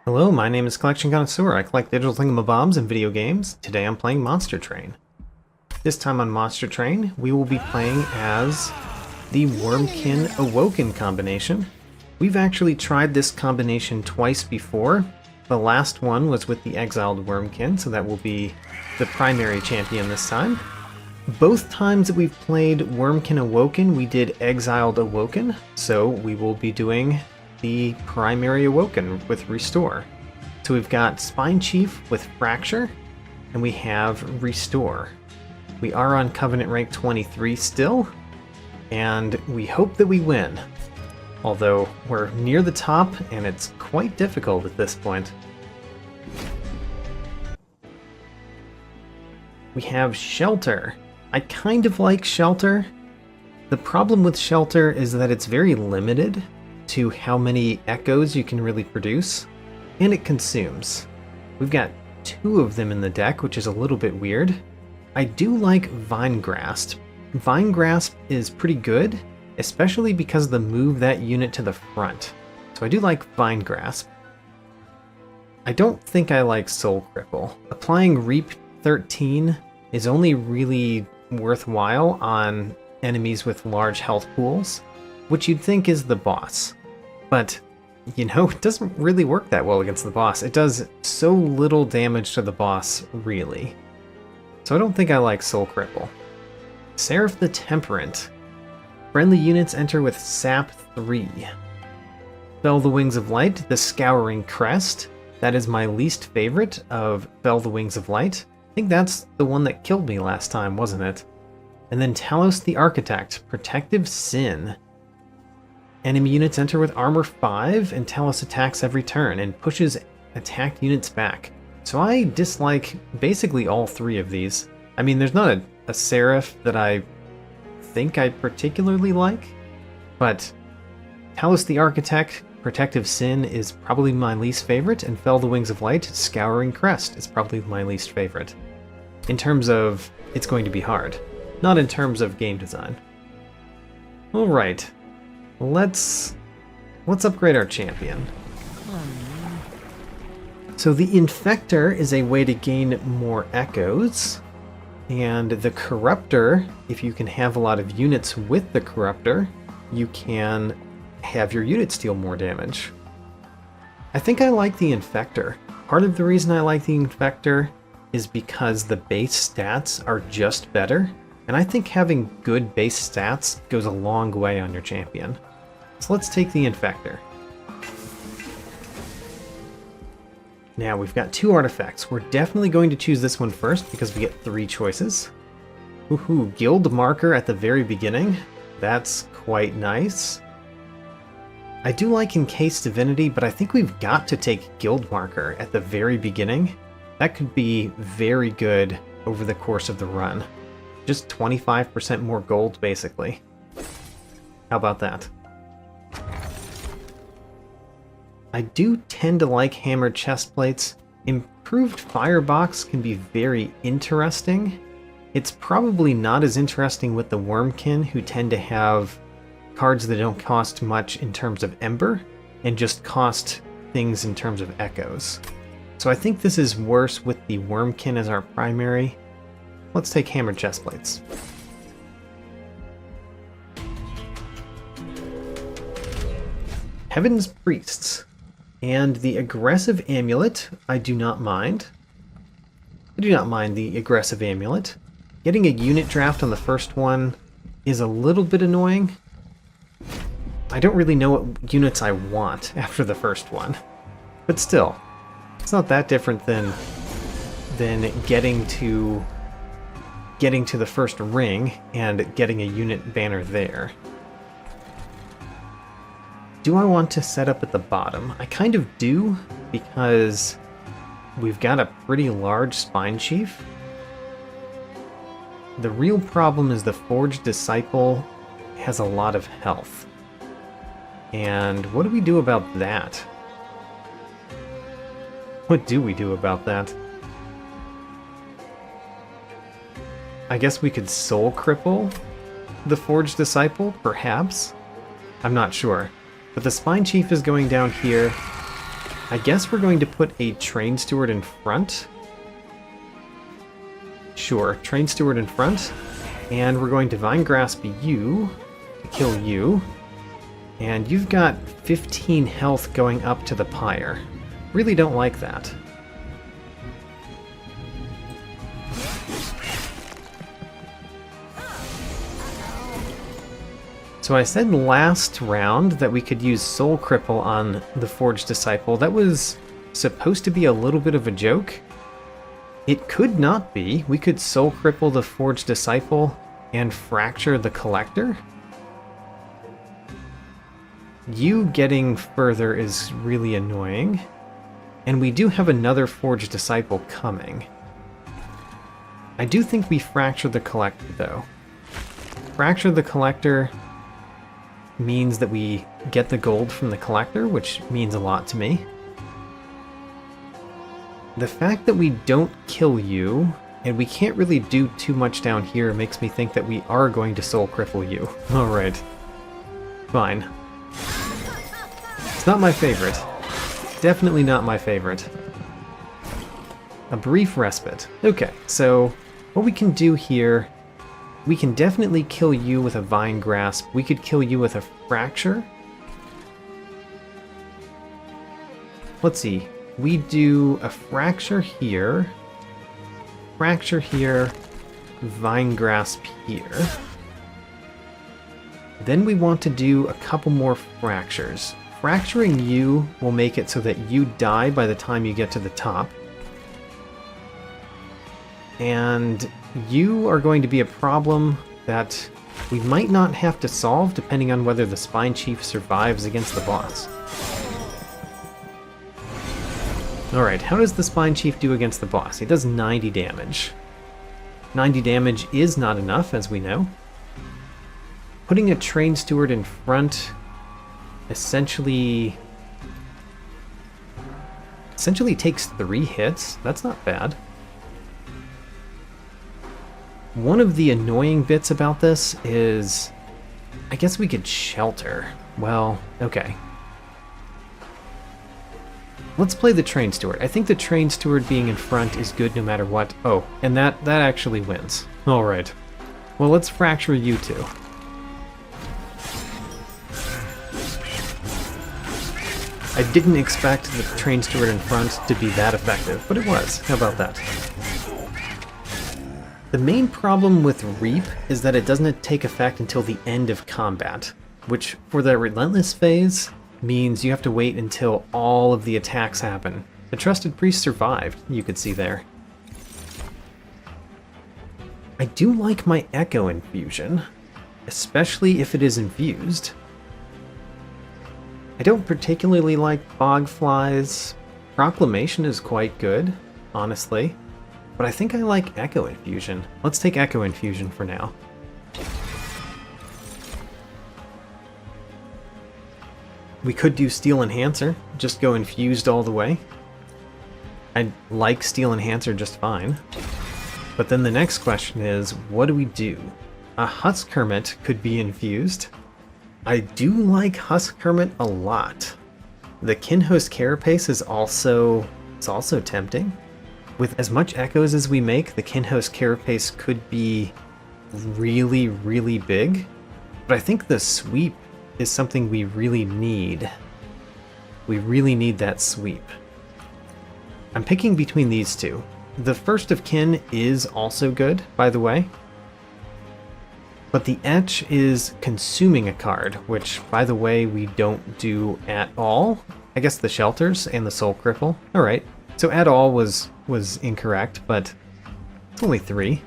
Hello, my name is Collection Connoisseur. I collect digital thingamabobs and video games. Today I'm playing Monster Train. This time on Monster Train, we will be playing as the Wurmkin Awoken combination. We've actually tried this combination twice before. The last one was with the exiled Wurmkin, so that will be the primary champion this time. Both times that we've played Wurmkin Awoken, we did exiled Awoken, so we will be doing the primary Awoken with Restore. So we've got Spine Chief with Fracture, and we have Restore. We are on Covenant rank 23 still, and we hope that we win. Although we're near the top, and it's quite difficult at this point. We have Shelter. I kind of like Shelter. The problem with Shelter is that it's very limited to how many echoes you can really produce, and it consumes. We've got 2 of them in the deck, which is a little bit weird. I do like Vine Grasp. Vine Grasp is pretty good, especially because of the move that unit to the front. So I do like Vine Grasp. I don't think I like Soul Cripple. Applying Reap 13 is only really worthwhile on enemies with large health pools, which you'd think is the boss. But, you know, it doesn't really work that well against the boss. It does so little damage to the boss, really. So I don't think I like Soul Cripple. Seraph the Temperant. Friendly units enter with Sap 3. Fell the Wings of Light, the Scouring Crest. That is my least favorite of Fell the Wings of Light. I think that's the one that killed me last time, wasn't it? And then Talos the Architect, Protective Sin. Enemy units enter with Armor 5, and Talos attacks every turn and pushes attacked units back. So I dislike basically all 3 of these. I mean, there's not a Seraph that I think I particularly like, but Talos the Architect, Protective Sin is probably my least favorite, and Fell the Wings of Light, Scouring Crest is probably my least favorite. In terms of it's going to be hard, not in terms of game design. Alright, let's upgrade our champion. So the Infector is a way to gain more echoes, and the Corruptor, if you can have a lot of units with the Corruptor, you can have your units deal more damage. I think I like the Infector. Part of the reason I like the Infector is because the base stats are just better, and I think having good base stats goes a long way on your champion. So let's take the Infector. Now we've got 2 artifacts. We're definitely going to choose this one first because we get 3 choices. Woohoo, Guild Marker at the very beginning. That's quite nice. I do like Encased Divinity, but I think we've got to take Guild Marker at the very beginning. That could be very good over the course of the run. Just 25% more gold, basically. How about that? I do tend to like hammered chest plates. Improved Firebox can be very interesting. It's probably not as interesting with the Wurmkin, who tend to have cards that don't cost much in terms of Ember, and just cost things in terms of echoes. So I think this is worse with the Wurmkin as our primary. Let's take hammered chest plates. Heaven's Priests. And the Aggressive Amulet, I do not mind. I do not mind the Aggressive Amulet. Getting a unit draft on the first one is a little bit annoying. I don't really know what units I want after the first one. But still, it's not that different than getting to the first ring and getting a unit banner there. Do I want to set up at the bottom? I kind of do, because we've got a pretty large Spine Chief. The real problem is the Forged Disciple has a lot of health. And what do we do about that? What do we do about that? I guess we could Soul Cripple the Forged Disciple, perhaps? I'm not sure. But the Spine Chief is going down here. I guess we're going to put a Train Steward in front. Sure, Train Steward in front. And we're going to Divine Grasp you to kill you. And you've got 15 health going up to the pyre. Really don't like that. So I said last round that we could use Soul Cripple on the Forged Disciple. That was supposed to be a little bit of a joke. It could not be. We could Soul Cripple the Forged Disciple and Fracture the Collector. You getting further is really annoying. And we do have another Forged Disciple coming. I do think we Fracture the Collector, though. Fracture the Collector means that we get the gold from the Collector, which means a lot to me. The fact that we don't kill you, and we can't really do too much down here, makes me think that we are going to Soul Cripple you. Alright. Fine. It's not my favorite. Definitely not my favorite. A brief respite. Okay, so what we can do here, we can definitely kill you with a Vine Grasp. We could kill you with a Fracture. Let's see. We do a Fracture here, Vine Grasp here. Then we want to do a couple more Fractures. Fracturing you will make it so that you die by the time you get to the top. And you are going to be a problem that we might not have to solve depending on whether the Spine Chief survives against the boss. Alright, how does the Spine Chief do against the boss? He does 90 damage. 90 damage is not enough, as we know. Putting a Train Steward in front essentially takes 3 hits. That's not bad. One of the annoying bits about this is, I guess we could Shelter. Well, okay. Let's play the Train Steward. I think the Train Steward being in front is good no matter what. Oh, and that actually wins. Alright. Well, let's Fracture you two. I didn't expect the Train Steward in front to be that effective, but it was. How about that? The main problem with Reap is that it doesn't take effect until the end of combat, which for the Relentless phase means you have to wait until all of the attacks happen. The Trusted Priest survived, you could see there. I do like my Echo Infusion, especially if it is infused. I don't particularly like Bogflies. Proclamation is quite good, honestly. But I think I like Echo Infusion. Let's take Echo Infusion for now. We could do Steel Enhancer, just go infused all the way. I like Steel Enhancer just fine. But then the next question is, what do we do? A Husk Hermit could be infused. I do like Husk Hermit a lot. The Kinhost Carapace is also tempting. With as much echoes as we make, the Kinhost Carapace could be really, really big. But I think the sweep is something we really need. We really need that sweep. I'm picking between these two. The First of Kin is also good, by the way. But the Etch is consuming a card, which, by the way, we don't do at all. I guess the Shelters and the Soul Cripple. Alright, so at all was incorrect, but it's only 3.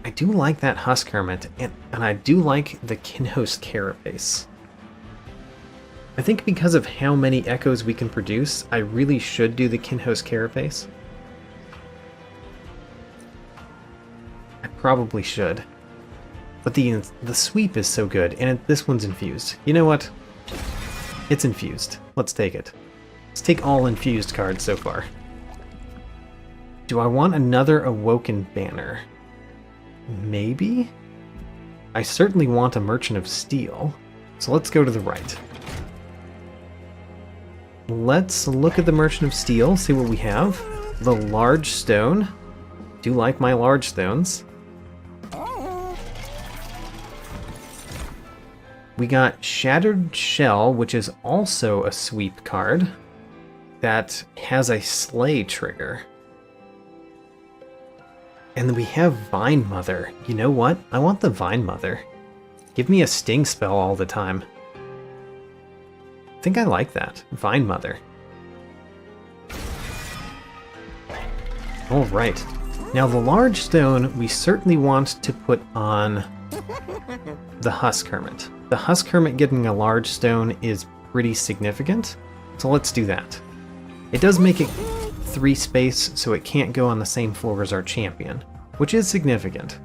I do like that Husk Hermit, and I do like the Kinhost Carapace. I think because of how many echoes we can produce, I really should do the Kinhost Carapace. I probably should. But the sweep is so good, and this one's infused. You know what? It's infused. Let's take it. Let's take all infused cards so far. Do I want another Awoken banner? Maybe? I certainly want a Merchant of Steel, so let's go to the right. let's look at the Merchant of Steel, see what we have. The large stone. Do like my large stones. We got Shattered Shell, which is also a sweep card that has a slay trigger. And then we have Vine Mother. You know what? I want the Vine Mother. Give me a sting spell all the time. I think I like that. Vine Mother. Alright. Now the large stone we certainly want to put on the Husk Hermit. The Husk Hermit getting a large stone is pretty significant, so let's do that. It does make it 3 space, so it can't go on the same floor as our champion, which is significant.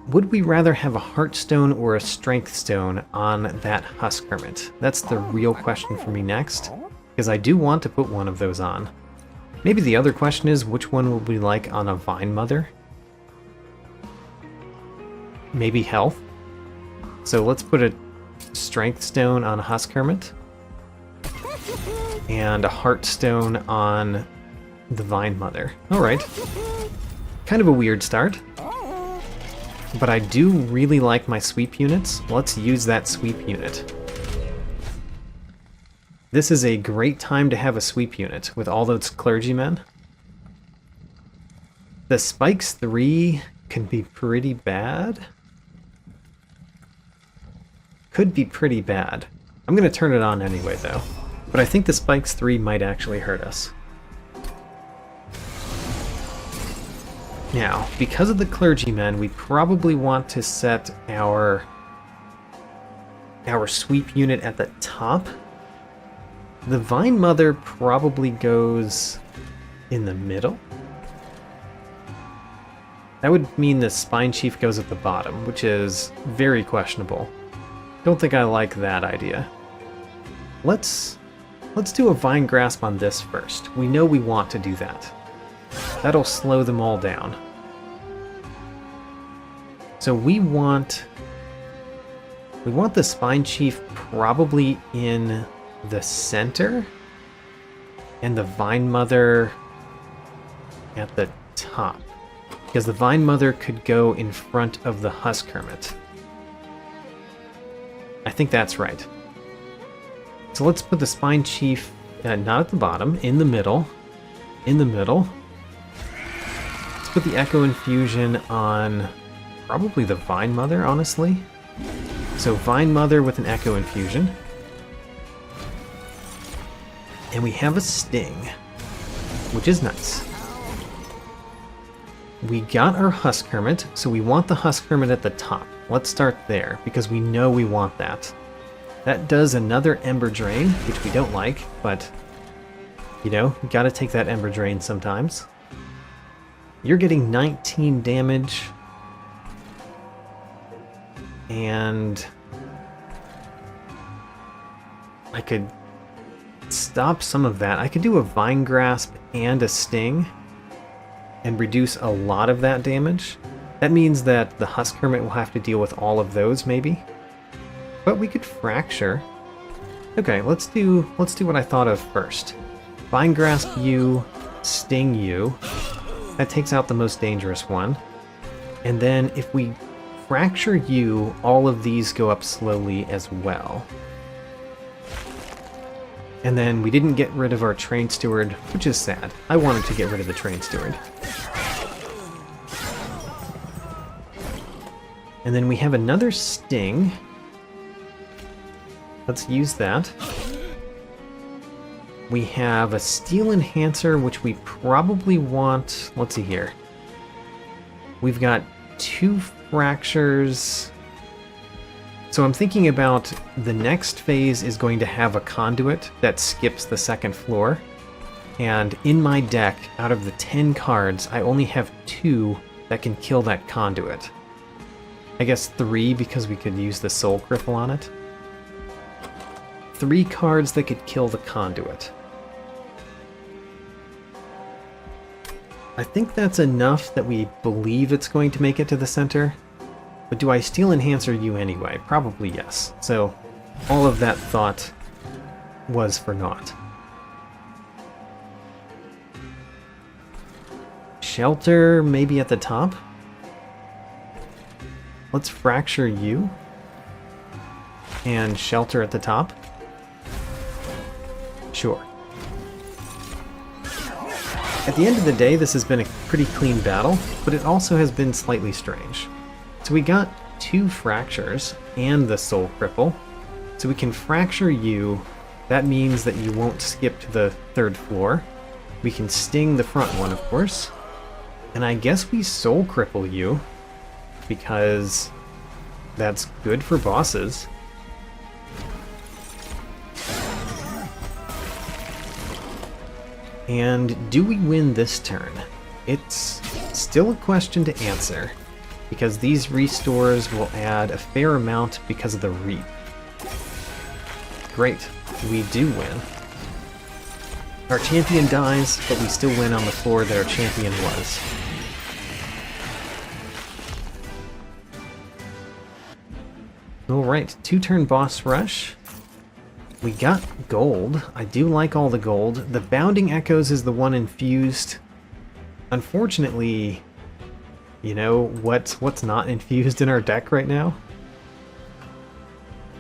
Would we rather have a Heartstone or a Strength Stone on that Husk Hermit? That's the real question for me next, because I do want to put one of those on. Maybe the other question is, which one would we like on a Vine Mother? Maybe Health? So let's put a Strength Stone on a Husk Hermit, and a Heartstone on the Vine Mother. Alright. Kind of a weird start. But I do really like my sweep units. Let's use that sweep unit. This is a great time to have a sweep unit with all those clergymen. The Spikes 3 can be pretty bad. Could be pretty bad. I'm going to turn it on anyway, though. But I think the Spikes 3 might actually hurt us. Now, because of the clergymen, we probably want to set our sweep unit at the top. The Vine Mother probably goes in the middle. That would mean the Spine Chief goes at the bottom, which is very questionable. Don't think I like that idea. Let's do a Vine Grasp on this first. We know we want to do that. That'll slow them all down. So we want the Spine Chief probably in the center, and the Vine Mother at the top. Because the Vine Mother could go in front of the Husk Hermit. I think that's right. So let's put the Spine Chief not at the bottom, in the middle. In the middle. Let's put the Echo Infusion on probably the Vine Mother, honestly. So Vine Mother with an Echo Infusion. And we have a Sting, which is nice. We got our Husk Hermit, so we want the Husk Hermit at the top. Let's start there, because we know we want that. That does another Ember Drain, which we don't like, but, you know, you gotta take that Ember Drain sometimes. You're getting 19 damage. And I could stop some of that. I could do a Vine Grasp and a Sting and reduce a lot of that damage. That means that the Husk Hermit will have to deal with all of those, maybe. But we could Fracture. Okay, let's do what I thought of first. Vine Grasp you, Sting you. That takes out the most dangerous one. And then if we Fracture you, all of these go up slowly as well. And then we didn't get rid of our Train Steward, which is sad. I wanted to get rid of the Train Steward. And then we have another Sting. Let's use that. We have a Steel Enhancer, which we probably want... Let's see here. We've got 2 Fractures. So I'm thinking about the next phase is going to have a Conduit that skips the second floor. And in my deck, out of the 10 cards, I only have 2 that can kill that Conduit. I guess 3 because we could use the Soul Cripple on it. 3 cards that could kill the Conduit. I think that's enough that we believe it's going to make it to the center. But do I Steel Enhancer you anyway? Probably yes. So all of that thought was for naught. Shelter maybe at the top? Let's fracture you. And shelter at the top? Sure. At the end of the day, this has been a pretty clean battle, but it also has been slightly strange. So we got 2 fractures and the soul cripple. So we can fracture you. That means that you won't skip to the 3rd floor. We can sting the front one, of course. And I guess we soul cripple you, because that's good for bosses. And do we win this turn? It's still a question to answer, because these restores will add a fair amount because of the reap. Great, we do win. Our champion dies, but we still win on the floor that our champion was. Alright, 2-turn boss rush. We got gold. I do like all the gold. The Bounding Echoes is the one infused. Unfortunately, you know, what's not infused in our deck right now?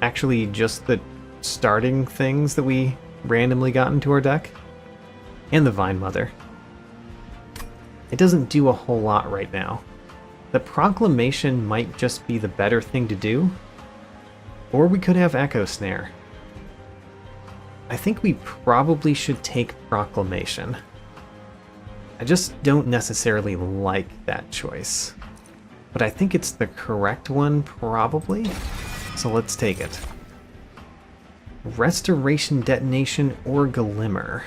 Actually, just the starting things that we randomly got into our deck. And the Vine Mother. It doesn't do a whole lot right now. The Proclamation might just be the better thing to do. Or we could have Echo Snare. I think we probably should take Proclamation. I just don't necessarily like that choice. But I think it's the correct one, probably. So let's take it. Restoration Detonation or Glimmer.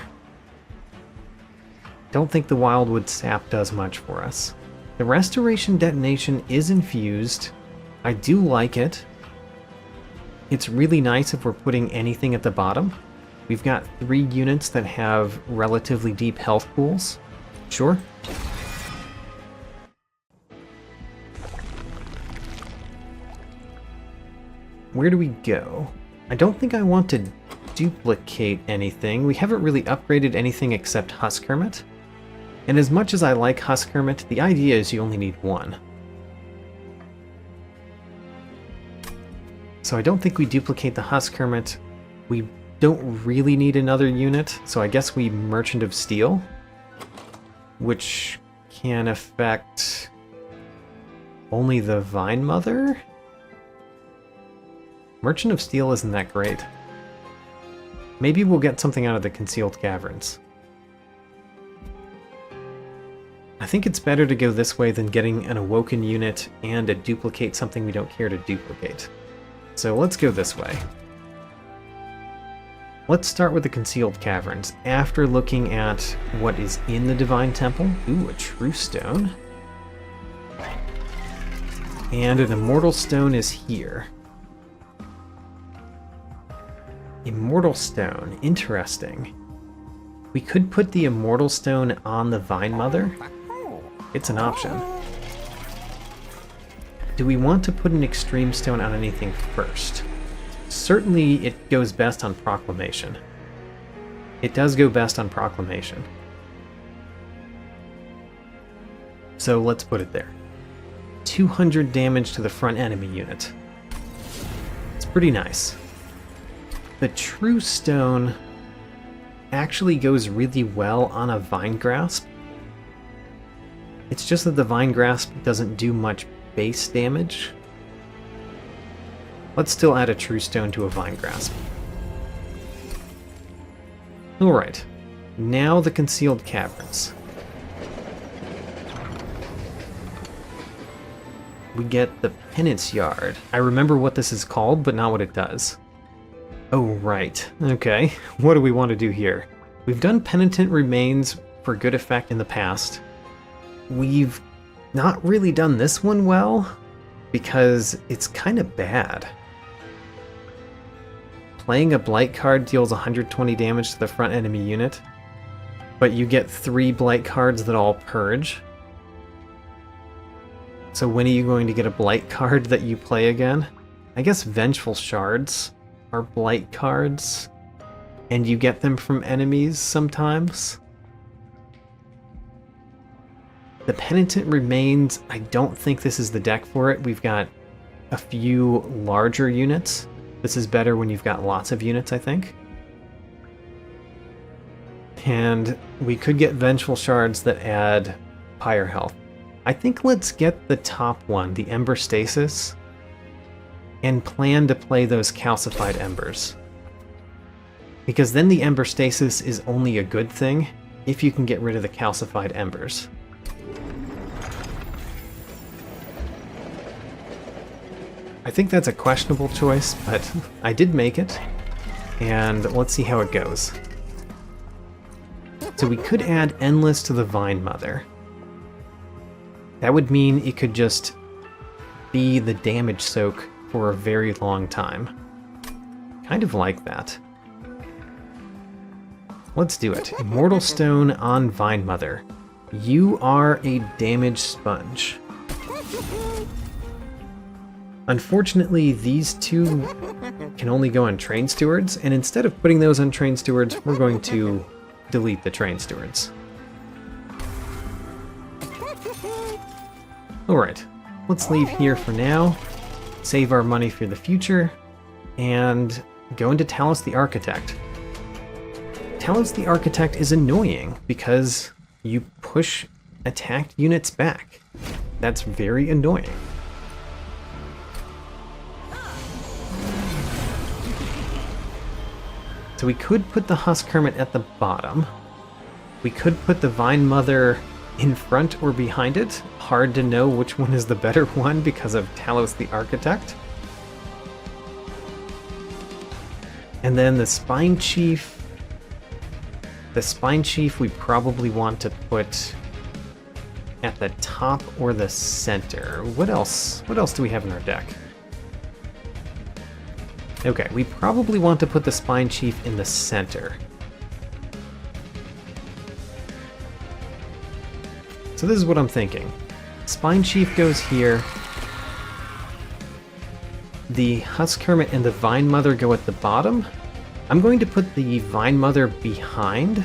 Don't think the Wildwood Sap does much for us. The Restoration Detonation is infused. I do like it. It's really nice if we're putting anything at the bottom. We've got 3 units that have relatively deep health pools. Sure. Where do we go? I don't think I want to duplicate anything. We haven't really upgraded anything except Husk Hermit. And as much as I like Husk Hermit, the idea is you only need 1. So I don't think we duplicate the Husk Hermit. We don't really need another unit, so I guess we Merchant of Steel, which can affect only the Vine Mother? Merchant of Steel isn't that great. Maybe we'll get something out of the Concealed Caverns. I think it's better to go this way than getting an Awoken unit and a duplicate something we don't care to duplicate. So let's go this way. Let's start with the Concealed Caverns. After looking at what is in the Divine Temple, ooh, a True Stone. And an Immortal Stone is here. Immortal Stone, interesting. We could put the Immortal Stone on the Vine Mother. It's an option. Do we want to put an Extreme Stone on anything first? Certainly it goes best on Proclamation. It does go best on Proclamation. So let's put it there. 200 damage to the front enemy unit. It's pretty nice. The True Stone actually goes really well on a Vine Grasp. It's just that the Vine Grasp doesn't do much base damage. Let's still add a True Stone to a Vine Grasp. Alright, now the Concealed Caverns. We get the Penance Yard. I remember what this is called, but not what it does. Oh, right. Okay, what do we want to do here? We've done Penitent Remains for good effect in the past. We've not really done this one well, because it's kind of bad. Playing a Blight card deals 120 damage to the front enemy unit, but you get 3 Blight cards that all purge. So when are you going to get a Blight card that you play again? I guess Vengeful Shards are Blight cards. and you get them from enemies sometimes. The Penitent remains. I don't think this is the deck for it. We've got a few larger units. This is better when you've got lots of units, I think. And we could get Vengeful Shards that add Pyre health. I think let's get the top one, the Ember Stasis, and plan to play those Calcified Embers. Because then the Ember Stasis is only a good thing if you can get rid of the Calcified Embers. I think that's a questionable choice, but I did make it, and let's see how it goes. So we could add Endless to the Vine Mother. That would mean it could just be the damage soak for a very long time. Kind of like that. Let's do it. Immortal Stone on Vine Mother. You are a damage sponge. Unfortunately, these two can only go on Train Stewards, and instead of putting those on Train Stewards, we're going to delete the Train Stewards. Alright, let's leave here for now, save our money for the future, and go into Talos the Architect. Talos the Architect is annoying because you push attacked units back. That's very annoying. So we could put the Husk Hermit at the bottom. We could put the Vine Mother in front or behind it. Hard to know which one is the better one because of Talos the Architect. And then the Spine Chief. The Spine Chief we probably want to put at the top or the center. What else? What else do we have in our deck? Okay, we probably want to put the Spine Chief in the center. So this is what I'm thinking. Spine Chief goes here. The Husk Hermit and the Vine Mother go at the bottom. I'm going to put the Vine Mother behind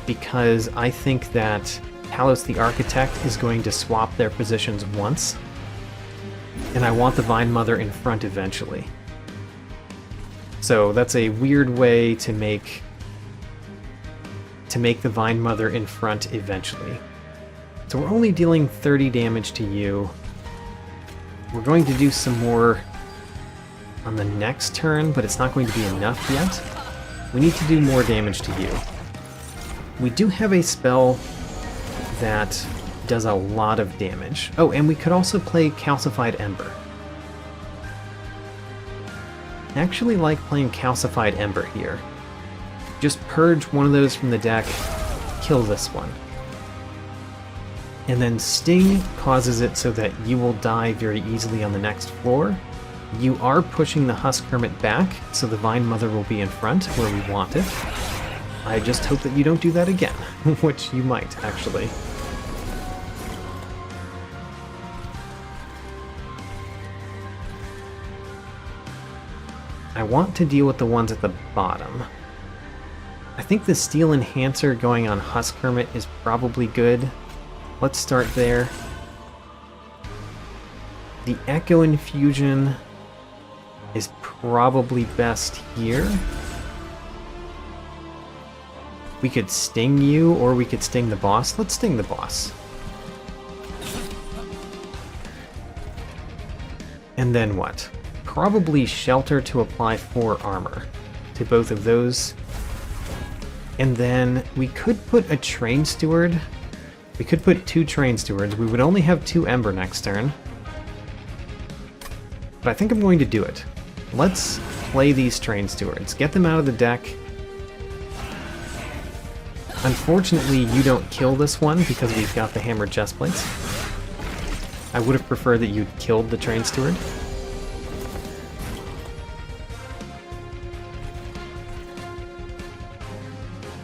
because I think that Talos the Architect is going to swap their positions once. And I want the Vine Mother in front eventually. So that's a weird way to make the Vine Mother in front eventually. So we're only dealing 30 damage to you. We're going to do some more on the next turn, but it's not going to be enough yet. We need to do more damage to you. We do have a spell that does a lot of damage. Oh, and we could also play Calcified Ember. I actually like playing Calcified Ember here. Just purge one of those from the deck, kill this one. And then Sting causes it so that you will die very easily on the next floor. You are pushing the Husk Hermit back, so the Vine Mother will be in front where we want it. I just hope that you don't do that again, which you might, actually. I want to deal with the ones at the bottom. I think the Steel Enhancer going on Husk Hermit is probably good. Let's start there. The Echo Infusion is probably best here. We could sting you, or we could sting the boss. Let's sting the boss. And then what? Probably Shelter to apply 4 armor to both of those. And then we could put a Train Steward. We could put 2 Train Stewards. We would only have 2 Ember next turn. But I think I'm going to do it. Let's play these Train Stewards. Get them out of the deck. Unfortunately, you don't kill this one because we've got the Hammered Chestplates. I would have preferred that you'd killed the Train Steward.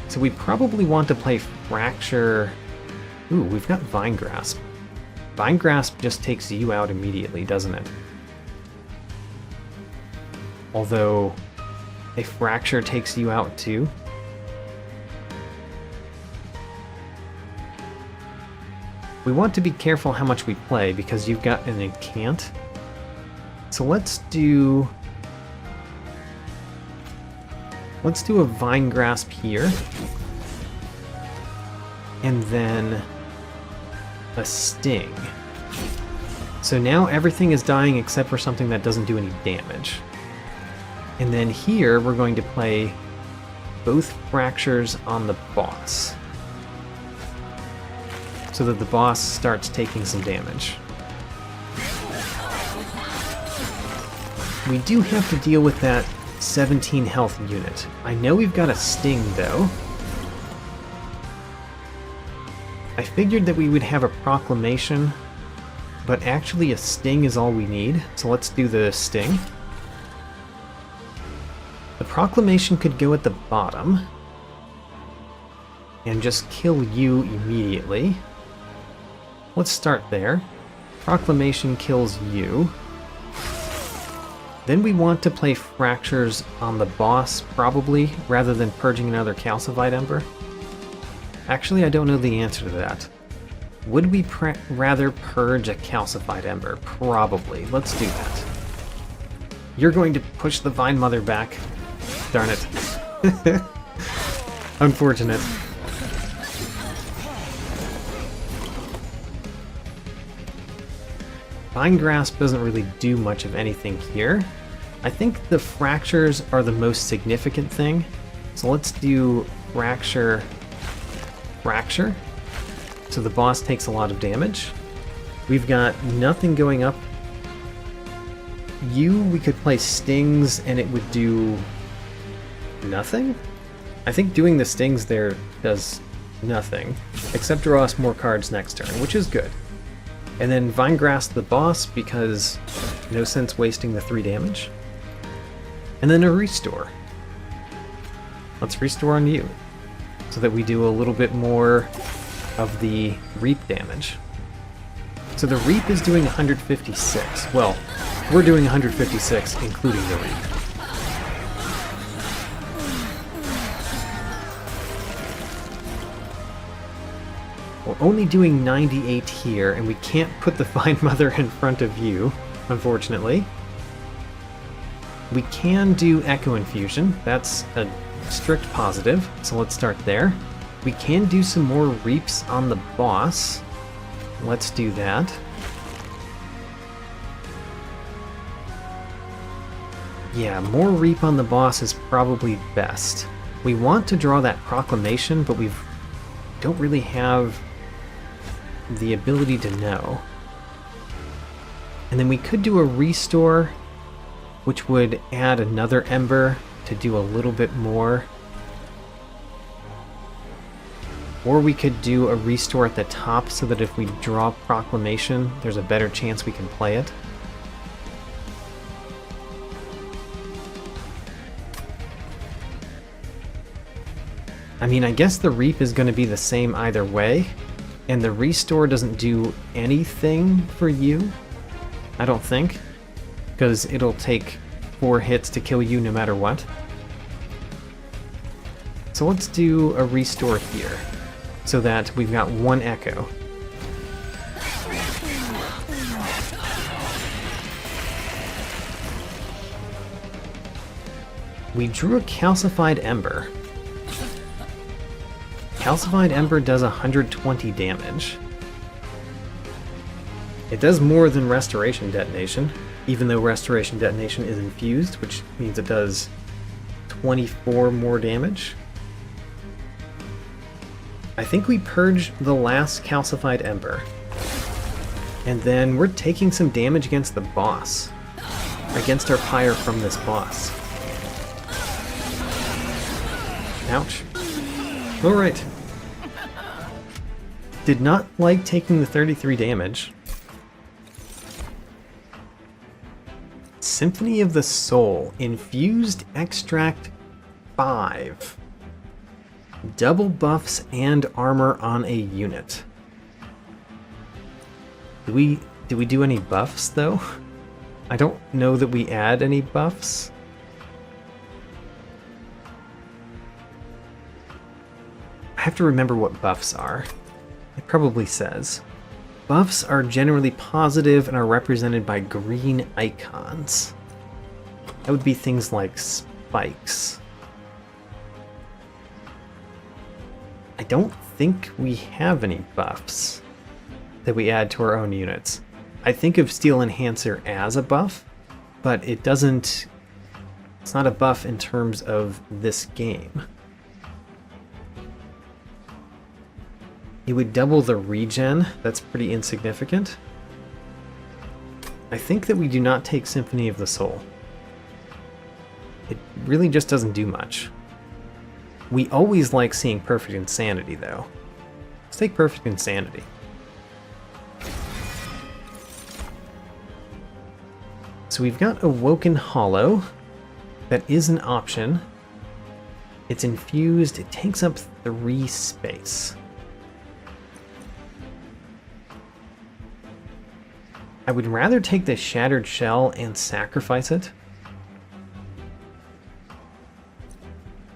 So we probably want to play Fracture. Ooh, we've got Vine Grasp. Vine Grasp just takes you out immediately, doesn't it? Although, a fracture takes you out too. We want to be careful how much we play because you've got an incant. So let's do a Vine Grasp here. And then a Sting. So now everything is dying except for something that doesn't do any damage. And then here we're going to play both fractures on the boss, so that the boss starts taking some damage. We do have to deal with that 17 health unit. I know we've got a Sting though. I figured that we would have a Proclamation, but actually a Sting is all we need, so let's do the Sting. The Proclamation could go at the bottom and just kill you immediately. Let's start there. Proclamation kills you. Then we want to play Fractures on the boss, probably, rather than purging another Calcified Ember. Actually, I don't know the answer to that. Would we rather purge a Calcified Ember? Probably. Let's do that. You're going to push the Vine Mother back. Darn it. Unfortunate. Vine Grasp doesn't really do much of anything here. I think the fractures are the most significant thing. So let's do Fracture. Fracture. So the boss takes a lot of damage. We've got nothing going up. We could play Stings and it would do nothing? I think doing the Stings there does nothing, except draw us more cards next turn, which is good. And then Vine Grasp the boss, because no sense wasting the 3 damage. And then a Restore. Let's Restore on you, so that we do a little bit more of the Reap damage. So the Reap is doing 156. Well, we're doing 156, including the Reap. We're only doing 98 here, and we can't put the Vine Mother in front of you, unfortunately. We can do Echo Infusion. That's a strict positive, so let's start there. We can do some more Reaps on the boss. Let's do that. Yeah, more Reap on the boss is probably best. We want to draw that Proclamation, but we don't really have the ability to know. And then we could do a Restore, which would add another Ember to do a little bit more. Or we could do a Restore at the top so that if we draw Proclamation, there's a better chance we can play it. I mean, I guess the Reap is going to be the same either way, and the Restore doesn't do anything for you, I don't think, because it'll take 4 hits to kill you no matter what. So let's do a Restore here, so that we've got 1 Echo. We drew a Calcified Ember. Calcified Ember does 120 damage. It does more than Restoration Detonation, even though Restoration Detonation is infused, which means it does 24 more damage. I think we purge the last Calcified Ember. And then we're taking some damage against the boss. Against our Pyre from this boss. Ouch. Alright. Did not like taking the 33 damage. Symphony of the Soul. Infused Extract 5. Double buffs and armor on a unit. Do we do any buffs, though? I don't know that we add any buffs. I have to remember what buffs are. It probably says. Buffs are generally positive and are represented by green icons. That would be things like spikes. I don't think we have any buffs that we add to our own units. I think of Steel Enhancer as a buff, but it doesn't... It's not a buff in terms of this game. It would double the regen. That's pretty insignificant. I think that we do not take Symphony of the Soul. It really just doesn't do much. We always like seeing Perfect Insanity, though. Let's take Perfect Insanity. So we've got Awoken Hollow. That is an option. It's infused. It takes up 3 space. I would rather take the Shattered Shell and sacrifice it.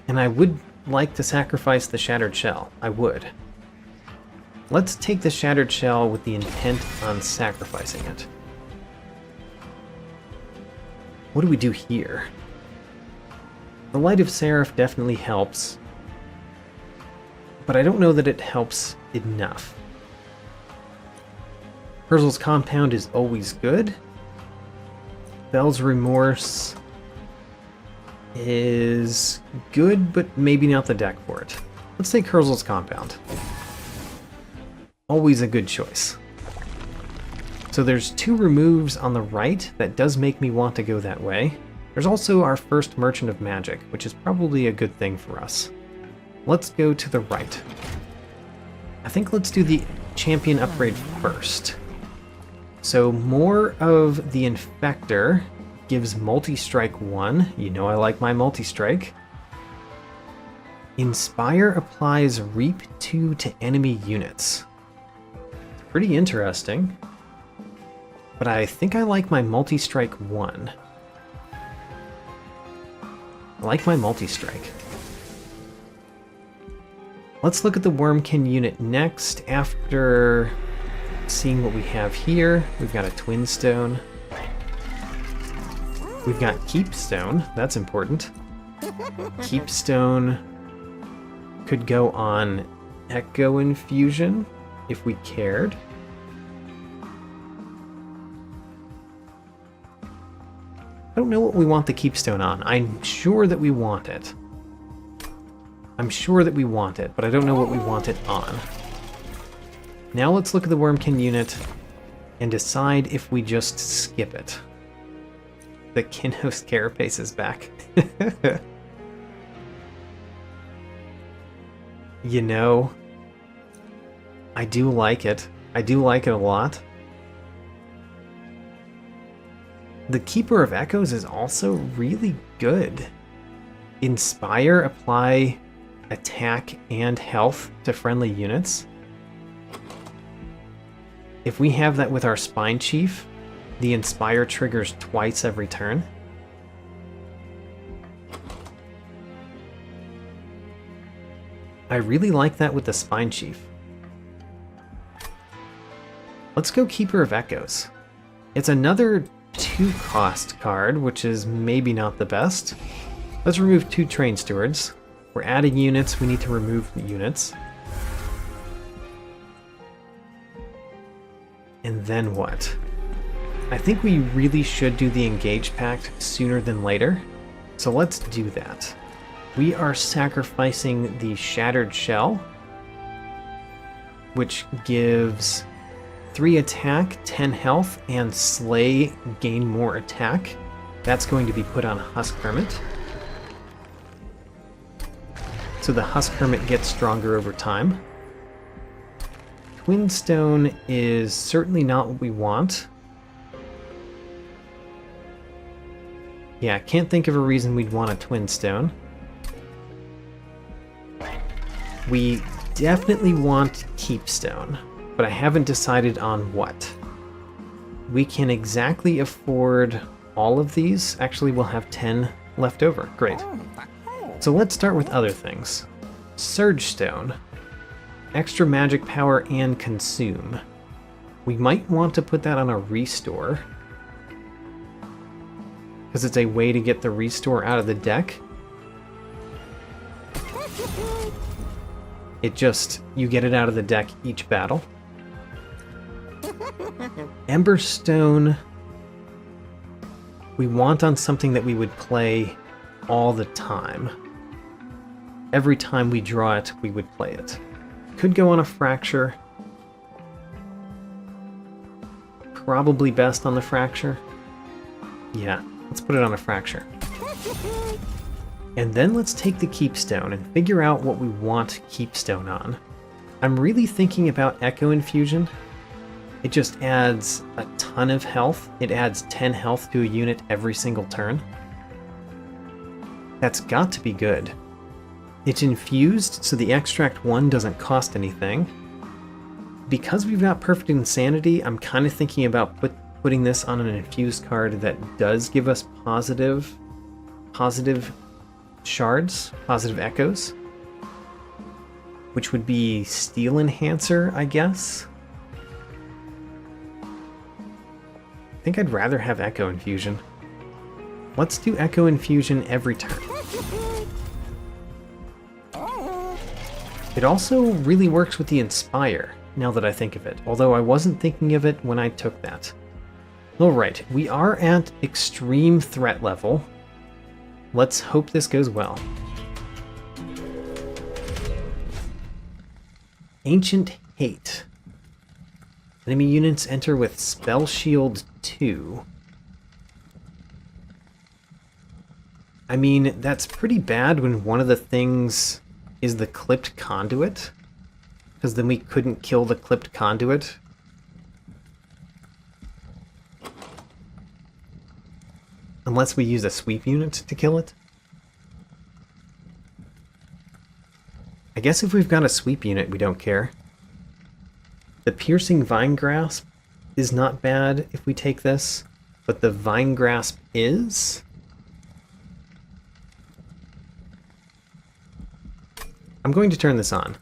And I would like to sacrifice the Shattered Shell. I would. Let's take the Shattered Shell with the intent on sacrificing it. What do we do here? The Light of Seraph definitely helps, but I don't know that it helps enough. Herzl's Compound is always good. Bell's Remorse is good, but maybe not the deck for it. Let's take Herzl's Compound. Always a good choice. So there's 2 removes on the right. That does make me want to go that way. There's also our first Merchant of Magic, which is probably a good thing for us. Let's go to the right. I think let's do the champion upgrade first. So more of the Infector gives multi-strike 1. You know I like my multi-strike. Inspire applies Reap 2 to enemy units. It's pretty interesting. But I think I like my multi-strike 1. I like my multi-strike. Let's look at the Wurmkin unit next. After seeing what we have here, we've got a Twin Stone. We've got Keepstone. That's important. Keepstone could go on Echo Infusion if we cared. I don't know what we want the Keepstone on. I'm sure that we want it. I'm sure that we want it, but I don't know what we want it on. Now let's look at the Wurmkin unit and decide if we just skip it. The Kinhost Carapace is back. You know, I do like it. I do like it a lot. The Keeper of Echoes is also really good. Inspire, apply attack and health to friendly units. If we have that with our Spine Chief, the Inspire triggers twice every turn. I really like that with the Spine Chief. Let's go Keeper of Echoes. It's another 2-cost card, which is maybe not the best. Let's remove 2 Train Stewards. We're adding units, we need to remove units. And then what? I think we really should do the Engage Pact sooner than later. So let's do that. We are sacrificing the Shattered Shell, which gives 3 attack, 10 health, and Slay gain more attack. That's going to be put on Husk Hermit. So the Husk Hermit gets stronger over time. Twin Stone is certainly not what we want. Yeah, can't think of a reason we'd want a Twin Stone. We definitely want Keepstone, but I haven't decided on what. We can exactly afford all of these. Actually, we'll have 10 left over. Great. So let's start with other things. Surge Stone. extra magic power and consume. We might want to put that on a restore, because it's a way to get the restore out of the deck. You get it out of the deck each battle. Emberstone, we want on something that we would play all the time. Every time we draw it, we would play it. Could go on a fracture. Probably best on the fracture. Yeah, let's put it on a fracture. And then let's take the Keepstone and figure out what we want Keepstone on. I'm really thinking about Echo Infusion. It just adds a ton of health. It adds 10 health to a unit every single turn. That's got to be good. It's infused, so the Extract 1 doesn't cost anything. Because we've got Perfect Insanity, I'm kind of thinking about putting this on an infused card that does give us positive shards, positive echoes, which would be Steel Enhancer, I guess. I think I'd rather have Echo Infusion. Let's do Echo Infusion every turn. It also really works with the Inspire, now that I think of it, although I wasn't thinking of it when I took that. Alright, we are at extreme threat level. Let's hope this goes well. Ancient Hate. Enemy units enter with Spell Shield 2. I mean, that's pretty bad when one of the things is the clipped conduit, because then we couldn't kill the clipped conduit. Unless we use a sweep unit to kill it. I guess if we've got a sweep unit, we don't care. The Piercing Vine Grasp is not bad if we take this, but the Vine Grasp is... I'm going to turn this on.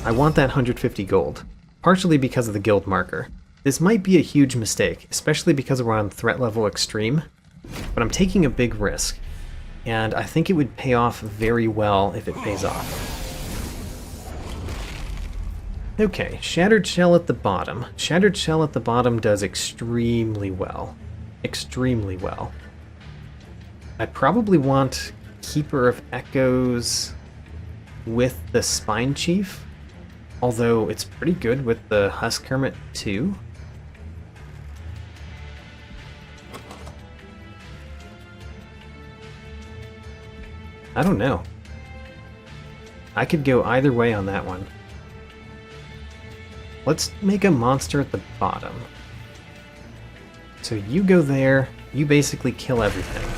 I want that 150 gold, partially because of the guild marker. This might be a huge mistake, especially because we're on threat level extreme, but I'm taking a big risk, and I think it would pay off very well if it pays off. Okay, Shattered Shell at the bottom. Shattered Shell at the bottom does extremely well. Extremely well. I probably want Keeper of Echoes with the Spine Chief, although it's pretty good with the Husk Hermit too. I don't know. I could go either way on that one. Let's make a monster at the bottom. So you go there, you basically kill everything.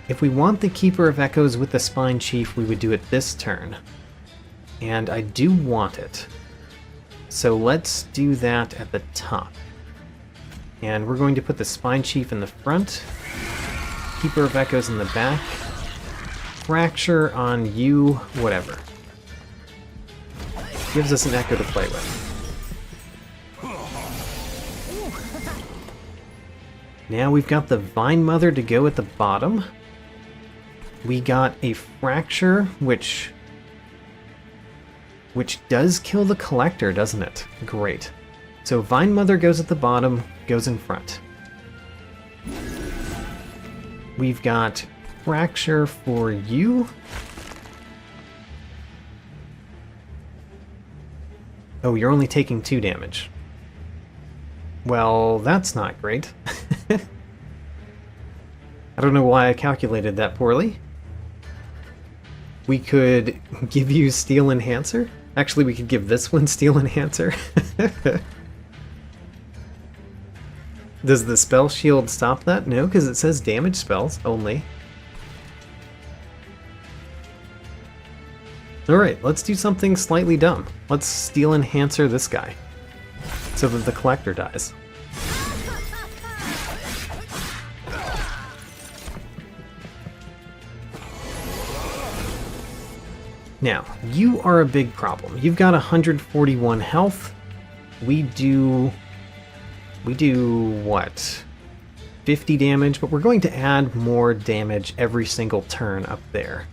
If we want the Keeper of Echoes with the Spine Chief, we would do it this turn. And I do want it. So let's do that at the top. And we're going to put the Spine Chief in the front, Keeper of Echoes in the back, Fracture on you, whatever. Gives us an echo to play with. Now we've got the Vine Mother to go at the bottom. We got a Fracture, which does kill the Collector, doesn't it? Great. So Vine Mother goes at the bottom, goes in front. We've got Fracture for you. Oh, you're only taking 2 damage. Well, that's not great. I don't know why I calculated that poorly. We could give you Steel Enhancer. Actually, we could give this one Steel Enhancer. Does the Spell Shield stop that? No, because it says damage spells only. Alright, let's do something slightly dumb. Let's Steel Enhancer this guy, so that the Collector dies. Now, you are a big problem. You've got 141 health. We do what? 50 damage, but we're going to add more damage every single turn up there.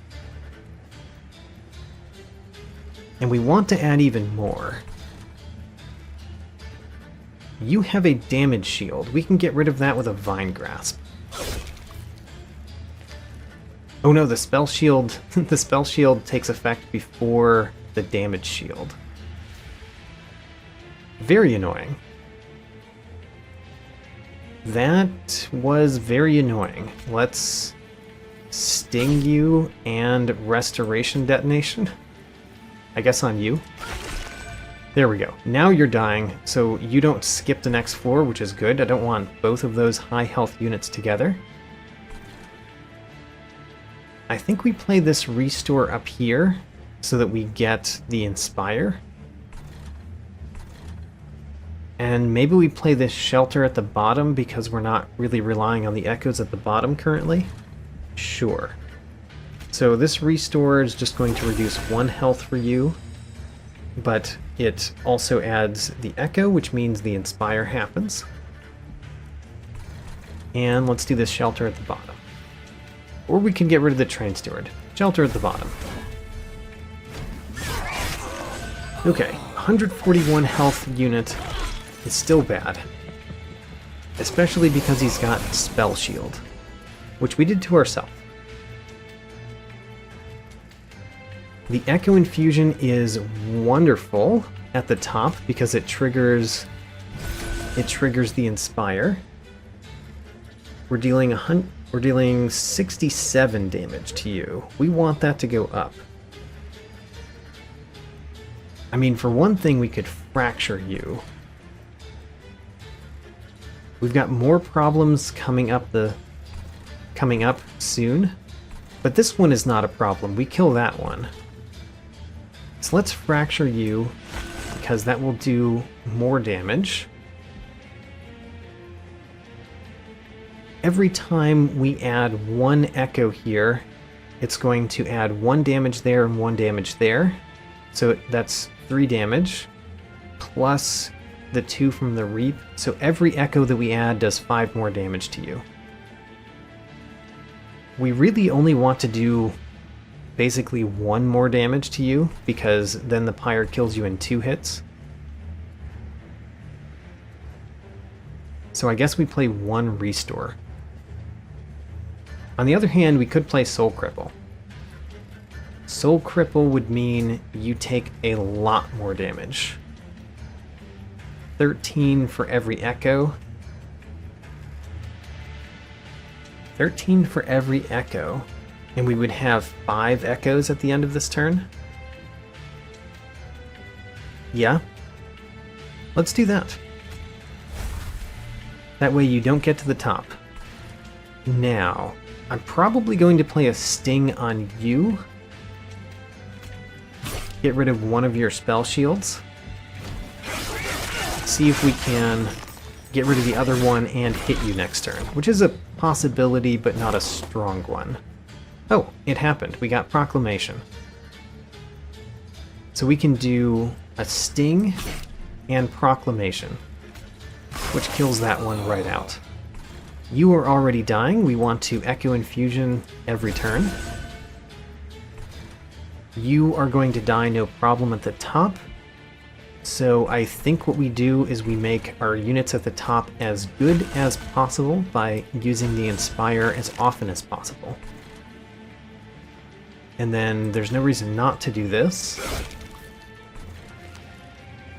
And we want to add even more. You have a damage shield. We can get rid of that with a Vine Grasp. Oh no, the spell shield the spell shield takes effect before the damage shield. Very annoying. That was very annoying. Let's sting you and restoration detonation. I guess on you. There we go. Now you're dying, so you don't skip the next floor, which is good. I don't want both of those high health units together. I think we play this restore up here so that we get the Inspire. And maybe we play this shelter at the bottom because we're not really relying on the echoes at the bottom currently. Sure. So this restore is just going to reduce 1 health for you, but it also adds the echo, which means the Inspire happens. And let's do this shelter at the bottom. Or we can get rid of the Train Steward. Shelter at the bottom. Okay, 141 health unit is still bad. Especially because he's got Spell Shield, which we did to ourselves. The Echo Infusion is wonderful at the top because it triggers the Inspire. We're dealing 67 damage to you. We want that to go up. I mean, for one thing, we could fracture you. We've got more problems coming up soon, but this one is not a problem. We kill that one. So let's fracture you, because that will do more damage. Every time we add 1 echo here, it's going to add 1 damage there and 1 damage there. So that's 3 damage, plus the 2 from the Reap. So every echo that we add does 5 more damage to you. We really only want to do basically 1 more damage to you, because then the Pyre kills you in 2 hits. So I guess we play 1 Restore. On the other hand, we could play Soul Cripple. Soul Cripple would mean you take a lot more damage. 13 for every echo. 13 for every echo. And we would have 5 echoes at the end of this turn? Yeah. Let's do that. That way you don't get to the top. Now, I'm probably going to play a Sting on you. Get rid of one of your spell shields. See if we can get rid of the other one and hit you next turn, which is a possibility, but not a strong one. Oh, it happened. We got Proclamation. So we can do a Sting and Proclamation, which kills that one right out. You are already dying. We want to Echo Infusion every turn. You are going to die no problem at the top. So I think what we do is we make our units at the top as good as possible by using the Inspire as often as possible. And then there's no reason not to do this.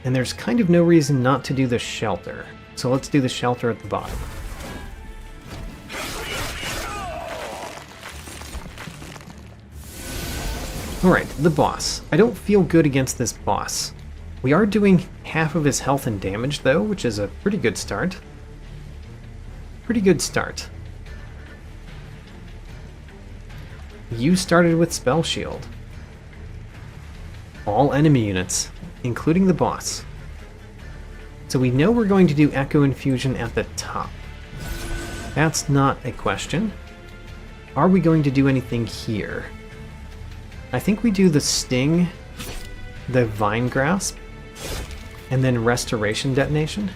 And there's kind of no reason not to do the Shelter. So let's do the Shelter at the bottom. Alright, the boss. I don't feel good against this boss. We are doing half of his health and damage though, which is a pretty good start. Pretty good start. You started with Spell Shield. All enemy units, including the boss. So we know we're going to do Echo Infusion at the top. That's not a question. Are we going to do anything here? I think we do the Sting, the Vine Grasp, and then Restoration Detonation.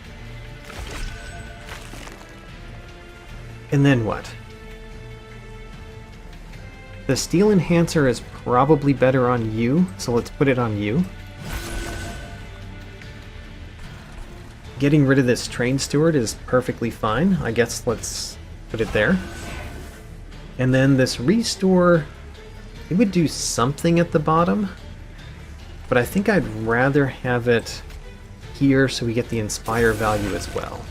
And then what? The Steel Enhancer is probably better on you, so let's put it on you. Getting rid of this Train Steward is perfectly fine. I guess let's put it there. And then this Restore, it would do something at the bottom, but I think I'd rather have it here so we get the Inspire value as well.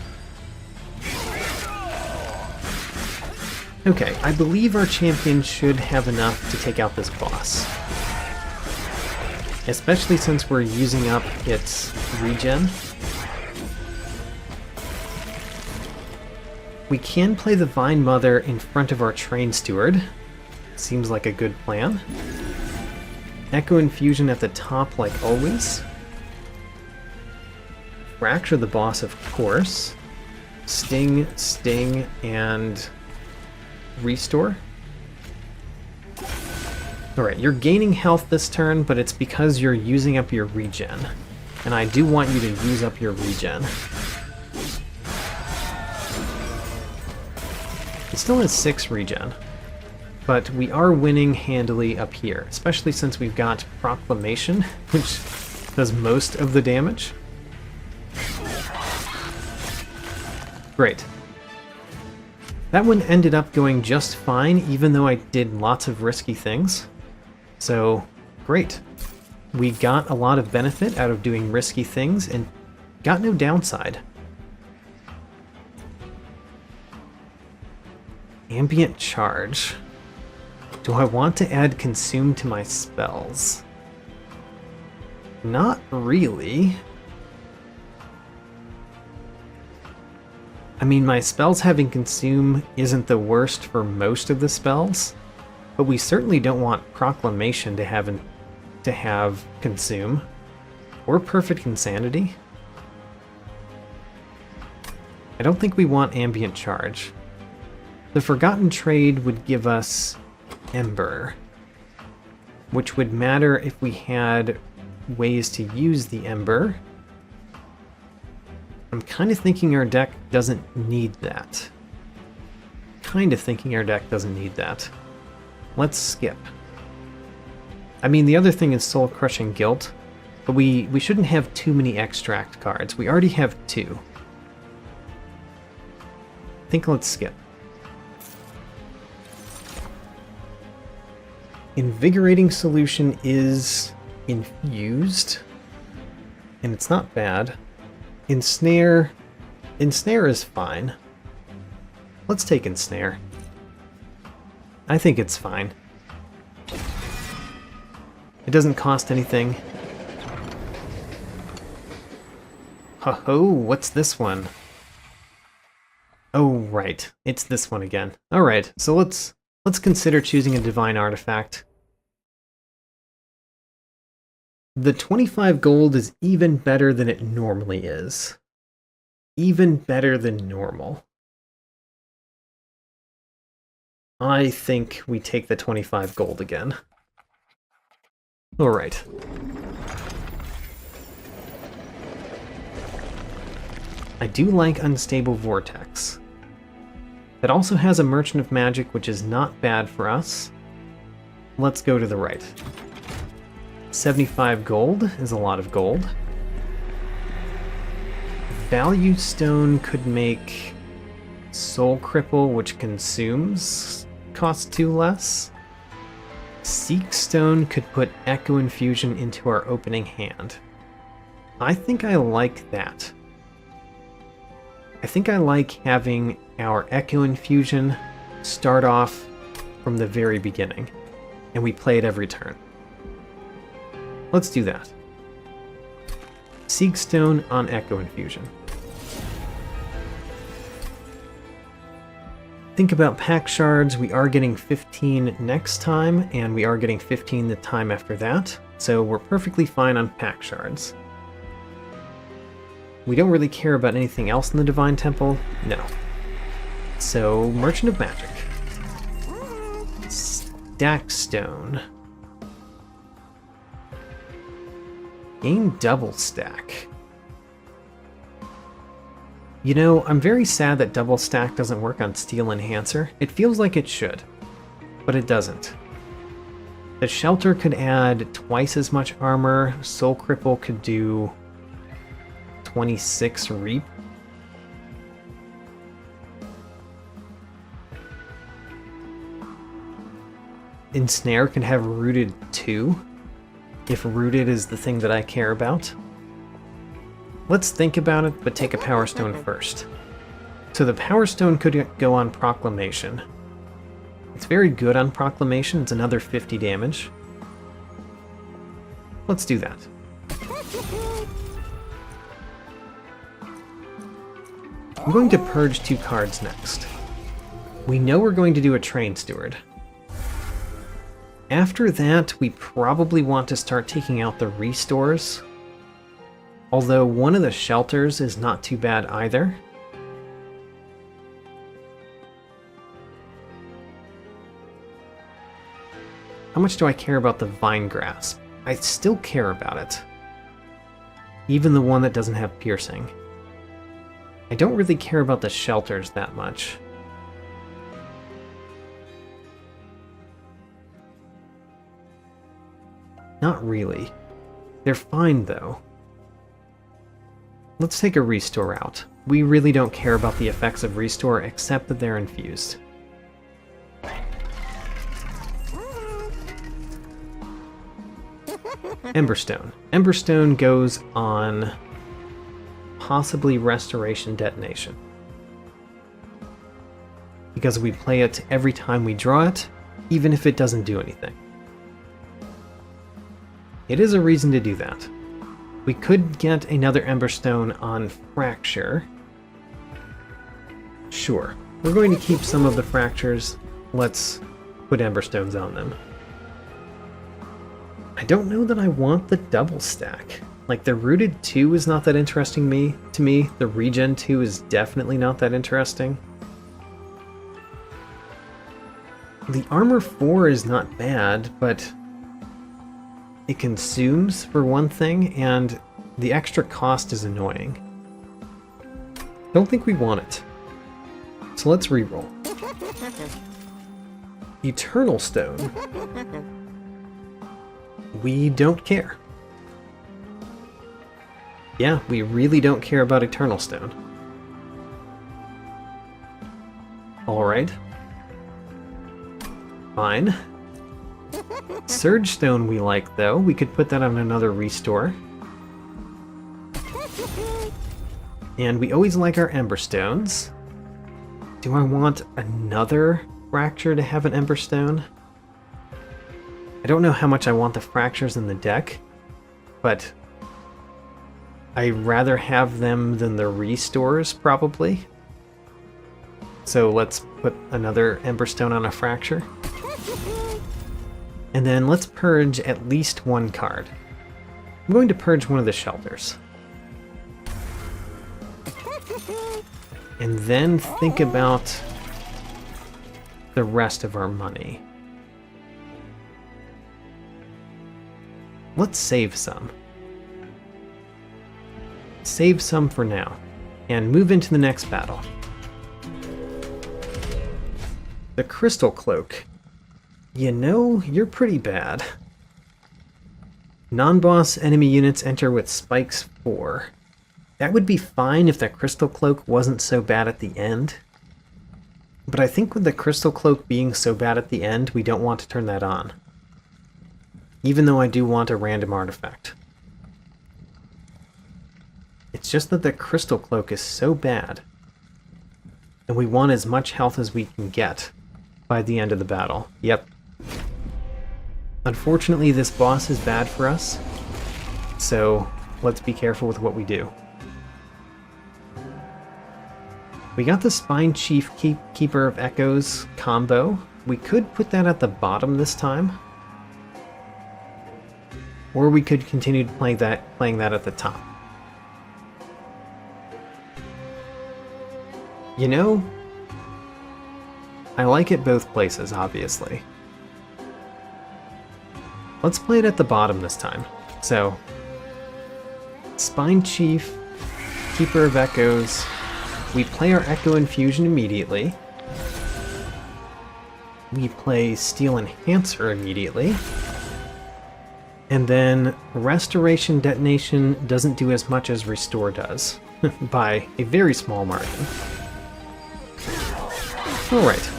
Okay, I believe our champion should have enough to take out this boss. Especially since we're using up its regen. We can play the Vine Mother in front of our Train Steward. Seems like a good plan. Echo Infusion at the top like always. Fracture the boss, of course. Sting, Sting, and Restore. Alright, you're gaining health this turn, but it's because you're using up your regen. And I do want you to use up your regen. It still has 6 regen, but we are winning handily up here, especially since we've got Proclamation, which does most of the damage. Great. That one ended up going just fine, even though I did lots of risky things. So, great. We got a lot of benefit out of doing risky things and got no downside. Ambient Charge. Do I want to add Consume to my spells? Not really. I mean, my spells having Consume isn't the worst for most of the spells, but we certainly don't want Proclamation to have Consume, or Perfect Insanity. I don't think we want Ambient Charge. The Forgotten Trade would give us Ember, which would matter if we had ways to use the Ember. I'm kind of thinking our deck doesn't need that. Let's skip. I mean, the other thing is Soul Crushing Guilt, but we shouldn't have too many extract cards. We already have 2. I think let's skip. Invigorating Solution is infused, and it's not bad. Ensnare is fine. Let's take Ensnare. I think it's fine. It doesn't cost anything. Ho-ho, what's this one? Oh, right. It's this one again. Alright, so let's consider choosing a Divine Artifact. The 25 gold is even better than it normally is. Even better than normal. I think we take the 25 gold again. Alright. I do like Unstable Vortex. It also has a Merchant of Magic, which is not bad for us. Let's go to the right. 75 gold is a lot of gold. Value Stone could make Soul Cripple, which consumes, cost 2 less. Seek Stone could put Echo Infusion into our opening hand. I think I like that. I think I like having our Echo Infusion start off from the very beginning, and we play it every turn. Let's do that. Seek Stone on Echo Infusion. Think about pack shards. We are getting 15 next time, and we are getting 15 the time after that, so we're perfectly fine on pack shards. We don't really care about anything else in the Divine Temple? No. So, Merchant of Magic. Stack Stone. Gain double stack. You know, I'm very sad that double stack doesn't work on Steel Enhancer. It feels like it should, but it doesn't. The Shelter could add twice as much armor. Soul Cripple could do 26 Reap. Ensnare can have Rooted 2, if Rooted is the thing that I care about. Let's think about it, but take a Power Stone first. So the Power Stone could go on Proclamation. It's very good on Proclamation, it's another 50 damage. Let's do that. I'm going to purge 2 cards next. We know we're going to do a Train Steward. After that, we probably want to start taking out the restores. Although one of the shelters is not too bad either. How much do I care about the Vine Grasp? I still care about it. Even the one that doesn't have piercing. I don't really care about the shelters that much. Not really. They're fine though. Let's take a Restore out. We really don't care about the effects of Restore except that they're infused. Emberstone. Emberstone goes on possibly Restoration Detonation. Because we play it every time we draw it, even if it doesn't do anything. It is a reason to do that. We could get another Emberstone on Fracture. Sure. We're going to keep some of the Fractures. Let's put Emberstones on them. I don't know that I want the double stack. Like, the Rooted 2 is not that interesting to me. The Regen 2 is definitely not that interesting. The Armor 4 is not bad, but it consumes, for one thing, and the extra cost is annoying. Don't think we want it. So let's reroll. Eternal Stone. We don't care. Yeah, we really don't care about Eternal Stone. Alright. Fine. Surge Stone we like, though. We could put that on another Restore. And we always like our Emberstones. Do I want another Fracture to have an Emberstone? I don't know how much I want the Fractures in the deck, but I'd rather have them than the Restores, probably. So let's put another Emberstone on a Fracture. And then let's purge at least one card. I'm going to purge one of the shelters. And then think about the rest of our money. Let's save some. Save some for now, and move into the next battle. The Crystal Cloak. You know, you're pretty bad. Non-boss enemy units enter with spikes 4. That would be fine if the Crystal Cloak wasn't so bad at the end. But I think with the Crystal Cloak being so bad at the end, we don't want to turn that on. Even though I do want a random artifact. It's just that the Crystal Cloak is so bad, and we want as much health as we can get by the end of the battle. Yep. Unfortunately, this boss is bad for us, so let's be careful with what we do. We got the Spine Chief Keeper of Echoes combo. We could put that at the bottom this time. Or we could continue playing that at the top. You know, I like it both places, obviously. Let's play it at the bottom this time. So, Spine Chief, Keeper of Echoes. We play our Echo Infusion immediately. We play Steel Enhancer immediately. And then Restoration Detonation doesn't do as much as Restore does, by a very small margin. Alright.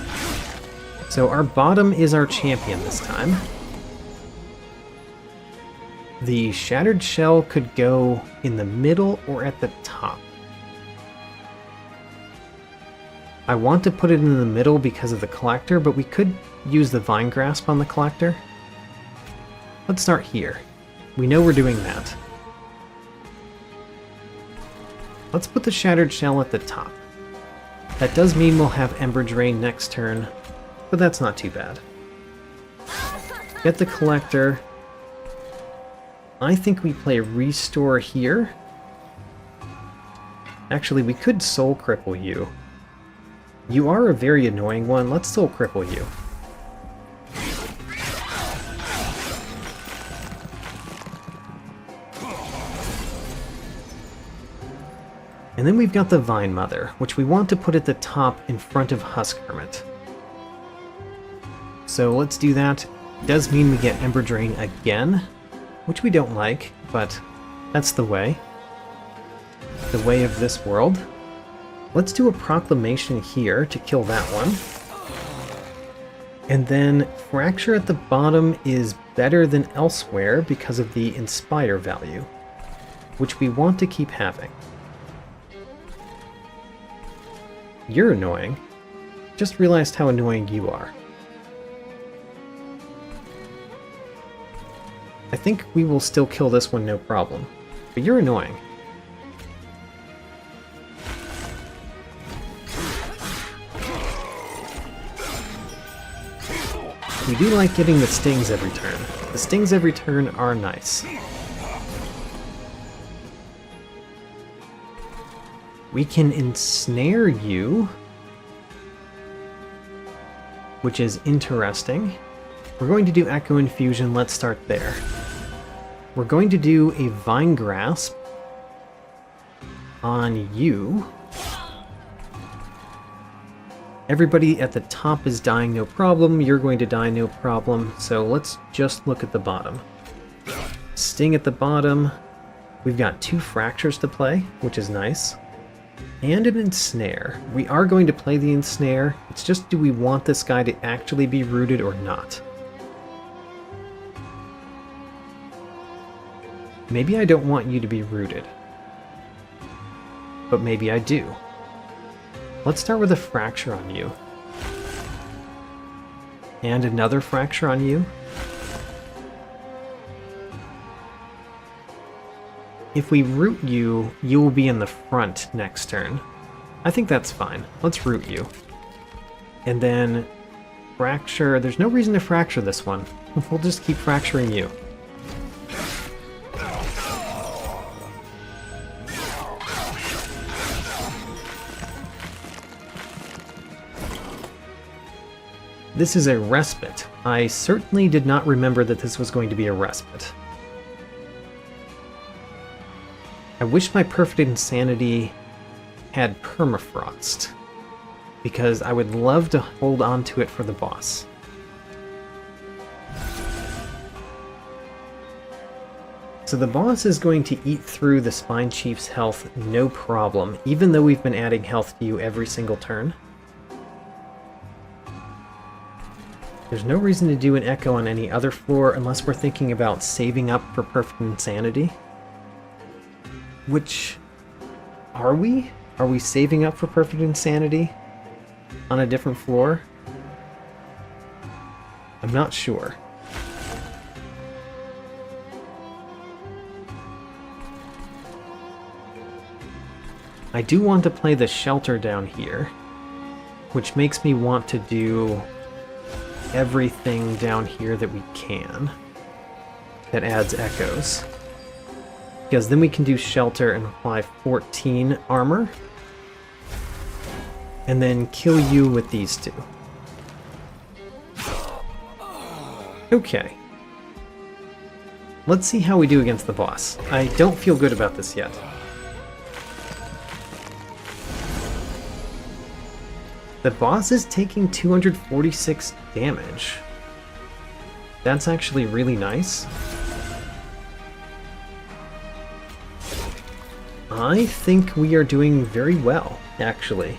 So our bottom is our champion this time. The Shattered Shell could go in the middle or at the top. I want to put it in the middle because of the Collector, but we could use the Vine Grasp on the Collector. Let's start here. We know we're doing that. Let's put the Shattered Shell at the top. That does mean we'll have Ember Drain next turn, but that's not too bad. Get the Collector. I think we play Restore here. Actually, we could Soul Cripple you. You are a very annoying one. Let's Soul Cripple you. And then we've got the Vine Mother, which we want to put at the top in front of Husk Hermit. So let's do that. It does mean we get Ember Drain again, which we don't like, but that's the way. The way of this world. Let's do a Proclamation here to kill that one. And then Fracture at the bottom is better than elsewhere because of the Inspire value, which we want to keep having. You're annoying. Just realized how annoying you are. I think we will still kill this one no problem, but you're annoying. We do like getting the stings every turn. The stings every turn are nice. We can ensnare you, which is interesting. We're going to do Echo Infusion, let's start there. We're going to do a Vine Grasp on you. Everybody at the top is dying no problem, you're going to die no problem, so let's just look at the bottom. Sting at the bottom. We've got 2 Fractures to play, which is nice. And an Ensnare. We are going to play the Ensnare, it's just do we want this guy to actually be rooted or not? Maybe I don't want you to be rooted. But maybe I do. Let's start with a Fracture on you. And another Fracture on you. If we root you, you will be in the front next turn. I think that's fine. Let's root you. And then Fracture. There's no reason to Fracture this one. We'll just keep fracturing you. This is a respite. I certainly did not remember that this was going to be a respite. I wish my Perfect Insanity had Permafrost, because I would love to hold on to it for the boss. So the boss is going to eat through the Spine Chief's health no problem, even though we've been adding health to you every single turn. There's no reason to do an Echo on any other floor unless we're thinking about saving up for Perfect Insanity. Which, are we? Are we saving up for Perfect Insanity on a different floor? I'm not sure. I do want to play the Shelter down here, which makes me want to do everything down here that we can that adds echoes. Because then we can do Shelter and apply 14 armor, and then kill you with these 2. let's see how we do against the boss. I don't feel good about this yet. The boss is taking 246 damage. That's actually really nice. I think we are doing very well, actually.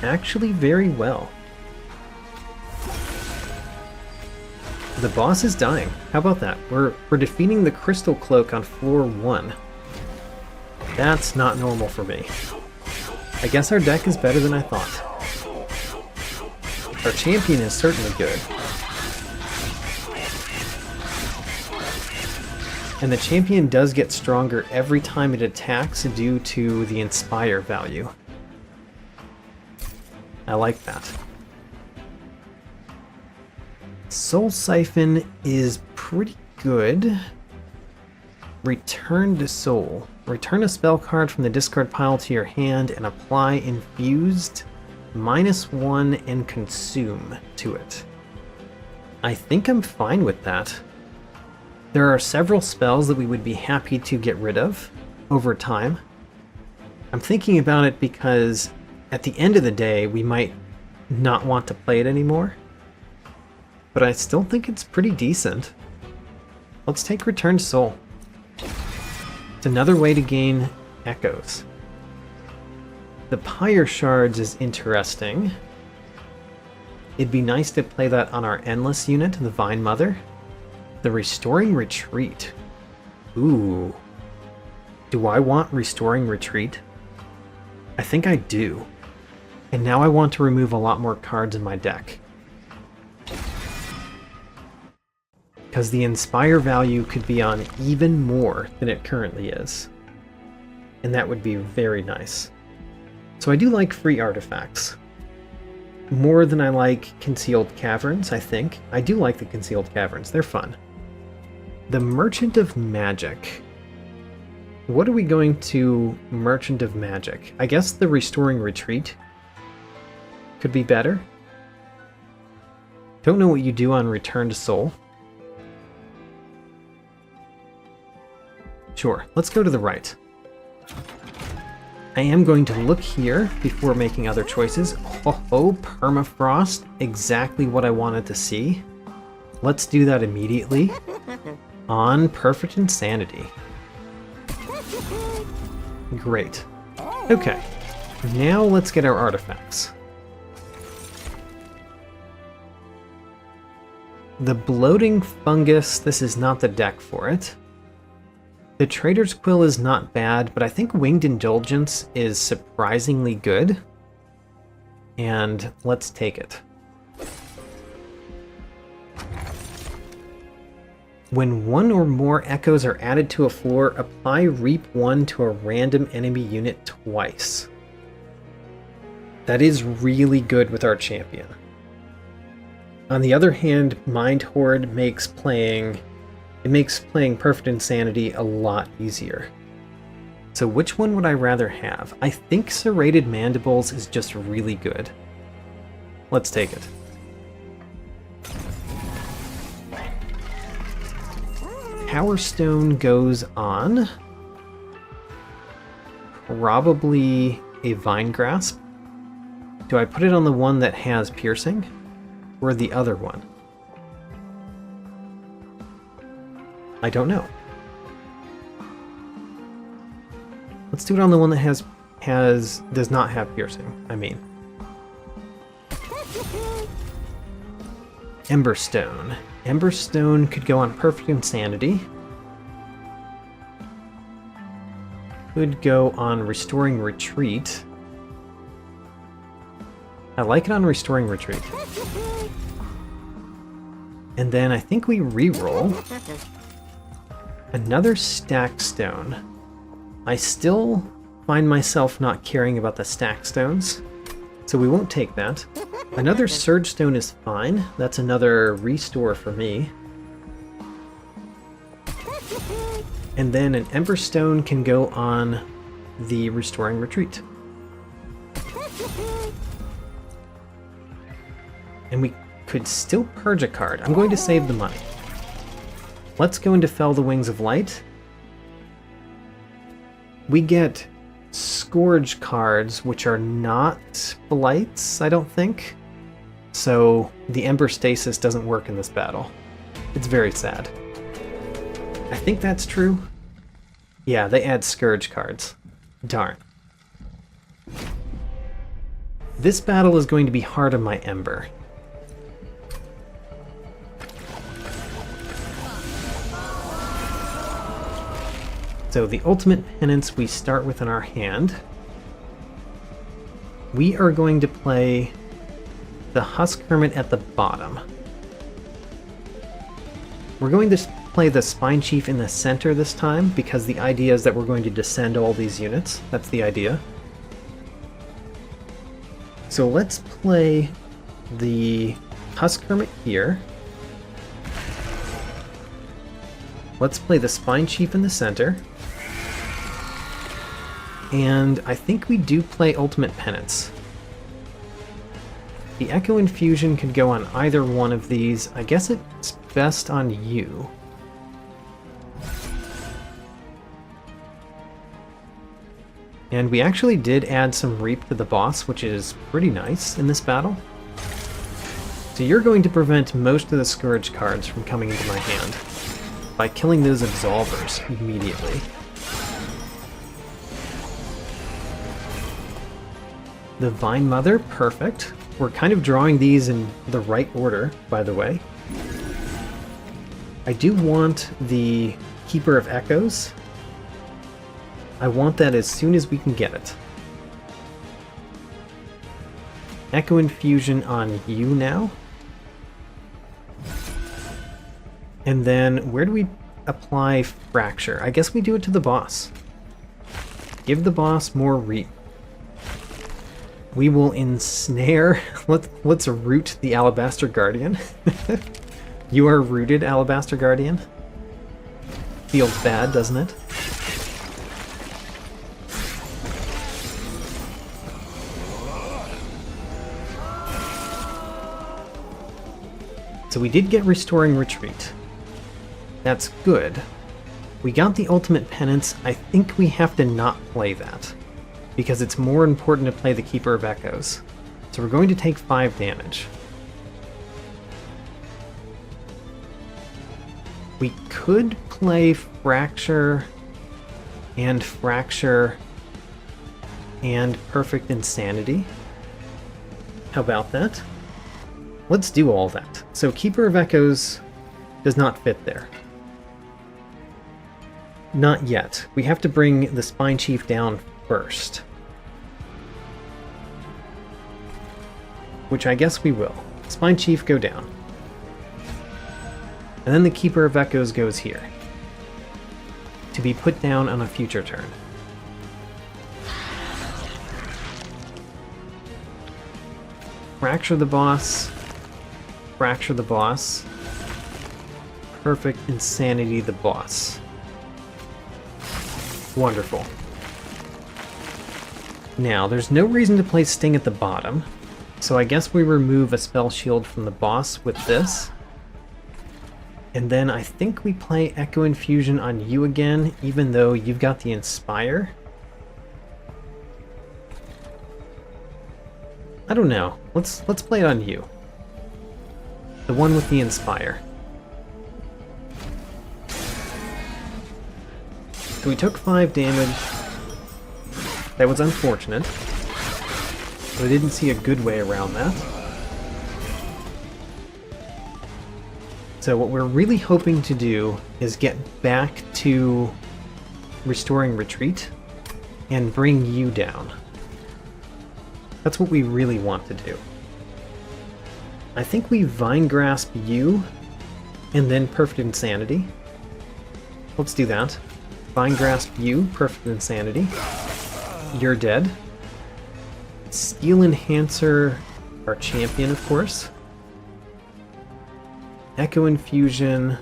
Actually very well. The boss is dying. How about that? We're defeating the Crystal Cloak on floor 1. That's not normal for me. I guess our deck is better than I thought. Our champion is certainly good. And the champion does get stronger every time it attacks due to the Inspire value. I like that. Soul Siphon is pretty good. Return to Soul. Return a spell card from the discard pile to your hand and apply Infused -1 and Consume to it. I think I'm fine with that. There are several spells that we would be happy to get rid of over time. I'm thinking about it because at the end of the day, we might not want to play it anymore. But I still think it's pretty decent. Let's take Return Soul. It's another way to gain echoes. The Pyre Shards is interesting. It'd be nice to play that on our Endless unit, the Vine Mother. The Restoring Retreat. Ooh. Do I want Restoring Retreat? I think I do. And now I want to remove a lot more cards in my deck. Because the Inspire value could be on even more than it currently is. And that would be very nice. So I do like free artifacts. More than I like Concealed Caverns, I think. I do like the Concealed Caverns, they're fun. The Merchant of Magic. What are we going to Merchant of Magic? I guess the Restoring Retreat could be better. Don't know what you do on Return to Soul. Sure, let's go to the right. I am going to look here before making other choices. Oh, Permafrost, exactly what I wanted to see. Let's do that immediately. On Perfect Insanity. Great. Okay, now let's get our artifacts. The Bloating Fungus, this is not the deck for it. The Trader's Quill is not bad, but I think Winged Indulgence is surprisingly good. And let's take it. When one or more echoes are added to a floor, apply Reap 1 to a random enemy unit twice. That is really good with our champion. On the other hand, Mind Horde makes playing Perfect Insanity a lot easier. So which one would I rather have? I think Serrated Mandibles is just really good. Let's take it. Power Stone goes on. Probably a Vine Grasp. Do I put it on the one that has piercing? Or the other one? I don't know. Let's do it on the one that does not have piercing, I mean. Emberstone. Emberstone could go on Perfect Insanity. Could go on Restoring Retreat. I like it on Restoring Retreat. And then I think we re-roll. Another Stack Stone. I still find myself not caring about the Stack Stones, so we won't take that. Another Surge Stone is fine. That's another restore for me. And then an Ember Stone can go on the Restoring Retreat. And we could still purge a card. I'm going to save the money. Let's go into Fell the Wings of Light. We get Scourge cards, which are not Blights, I don't think. So the Ember Stasis doesn't work in this battle. It's very sad. I think that's true. Yeah, they add Scourge cards. Darn. This battle is going to be hard on my Ember. So the ultimate penance we start with in our hand. We are going to play the Husk Hermit at the bottom. We're going to play the Spine Chief in the center this time, because the idea is that we're going to descend all these units. That's the idea. So let's play the Husk Hermit here. Let's play the Spine Chief in the center. And I think we do play Ultimate Penance. The Echo Infusion could go on either one of these. I guess it's best on you. And we actually did add some Reap to the boss, which is pretty nice in this battle. So you're going to prevent most of the Scourge cards from coming into my hand by killing those Absolvers immediately. The Vine Mother, perfect. We're kind of drawing these in the right order, by the way. I do want the Keeper of Echoes. I want that as soon as we can get it. Echo Infusion on you now. And then, where do we apply Fracture? I guess we do it to the boss. Give the boss more Reap. We will ensnare. Let's root the Alabaster Guardian. You are rooted, Alabaster Guardian. Feels bad, doesn't it? So we did get Restoring Retreat. That's good. We got the Ultimate Penance. I think we have to not play that, because it's more important to play the Keeper of Echoes. So we're going to take 5 damage. We could play Fracture and Perfect Insanity. How about that? Let's do all that. So Keeper of Echoes does not fit there. Not yet. We have to bring the Spine Chief down first. Which I guess we will. Spine Chief, go down. And then the Keeper of Echoes goes here, to be put down on a future turn. Fracture the boss. Fracture the boss. Perfect Insanity the boss. Wonderful. Now, there's no reason to play Sting at the bottom, so I guess we remove a spell shield from the boss with this. And then I think we play Echo Infusion on you again, even though you've got the Inspire. I don't know. Let's play it on you. The one with the Inspire. So we took 5 damage. That was unfortunate, but I didn't see a good way around that. So what we're really hoping to do is get back to Restoring Retreat and bring you down. That's what we really want to do. I think we Vine Grasp you and then Perfect Insanity. Let's do that. Vine Grasp you, Perfect Insanity. You're dead. Steel Enhancer, our champion, of course. Echo Infusion.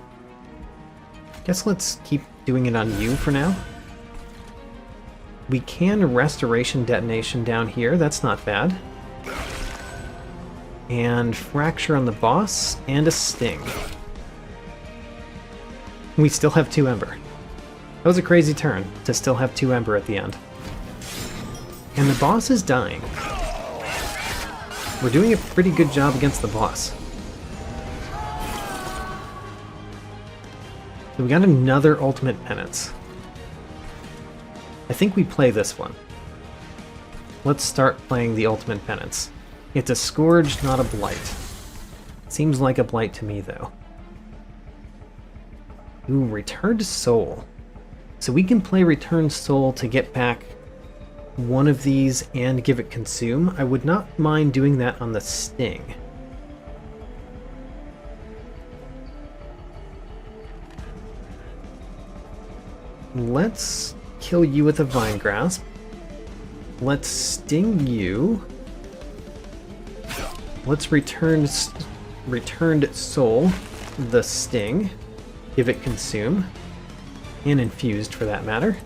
Guess let's keep doing it on you for now. We can Restoration Detonation down here, that's not bad. And Fracture on the boss, and a Sting. We still have 2 Ember. That was a crazy turn to still have 2 Ember at the end. And the boss is dying. We're doing a pretty good job against the boss. So we got another ultimate penance. I think we play this one. Let's start playing the ultimate penance. It's a Scourge, not a Blight. Seems like a Blight to me, though. Ooh, Returned Soul. So we can play Returned Soul to get back one of these and give it Consume. I would not mind doing that on the Sting. Let's kill you with a Vine Grasp. Let's Sting you. Let's Returned Soul the Sting. Give it Consume. And Infused, for that matter.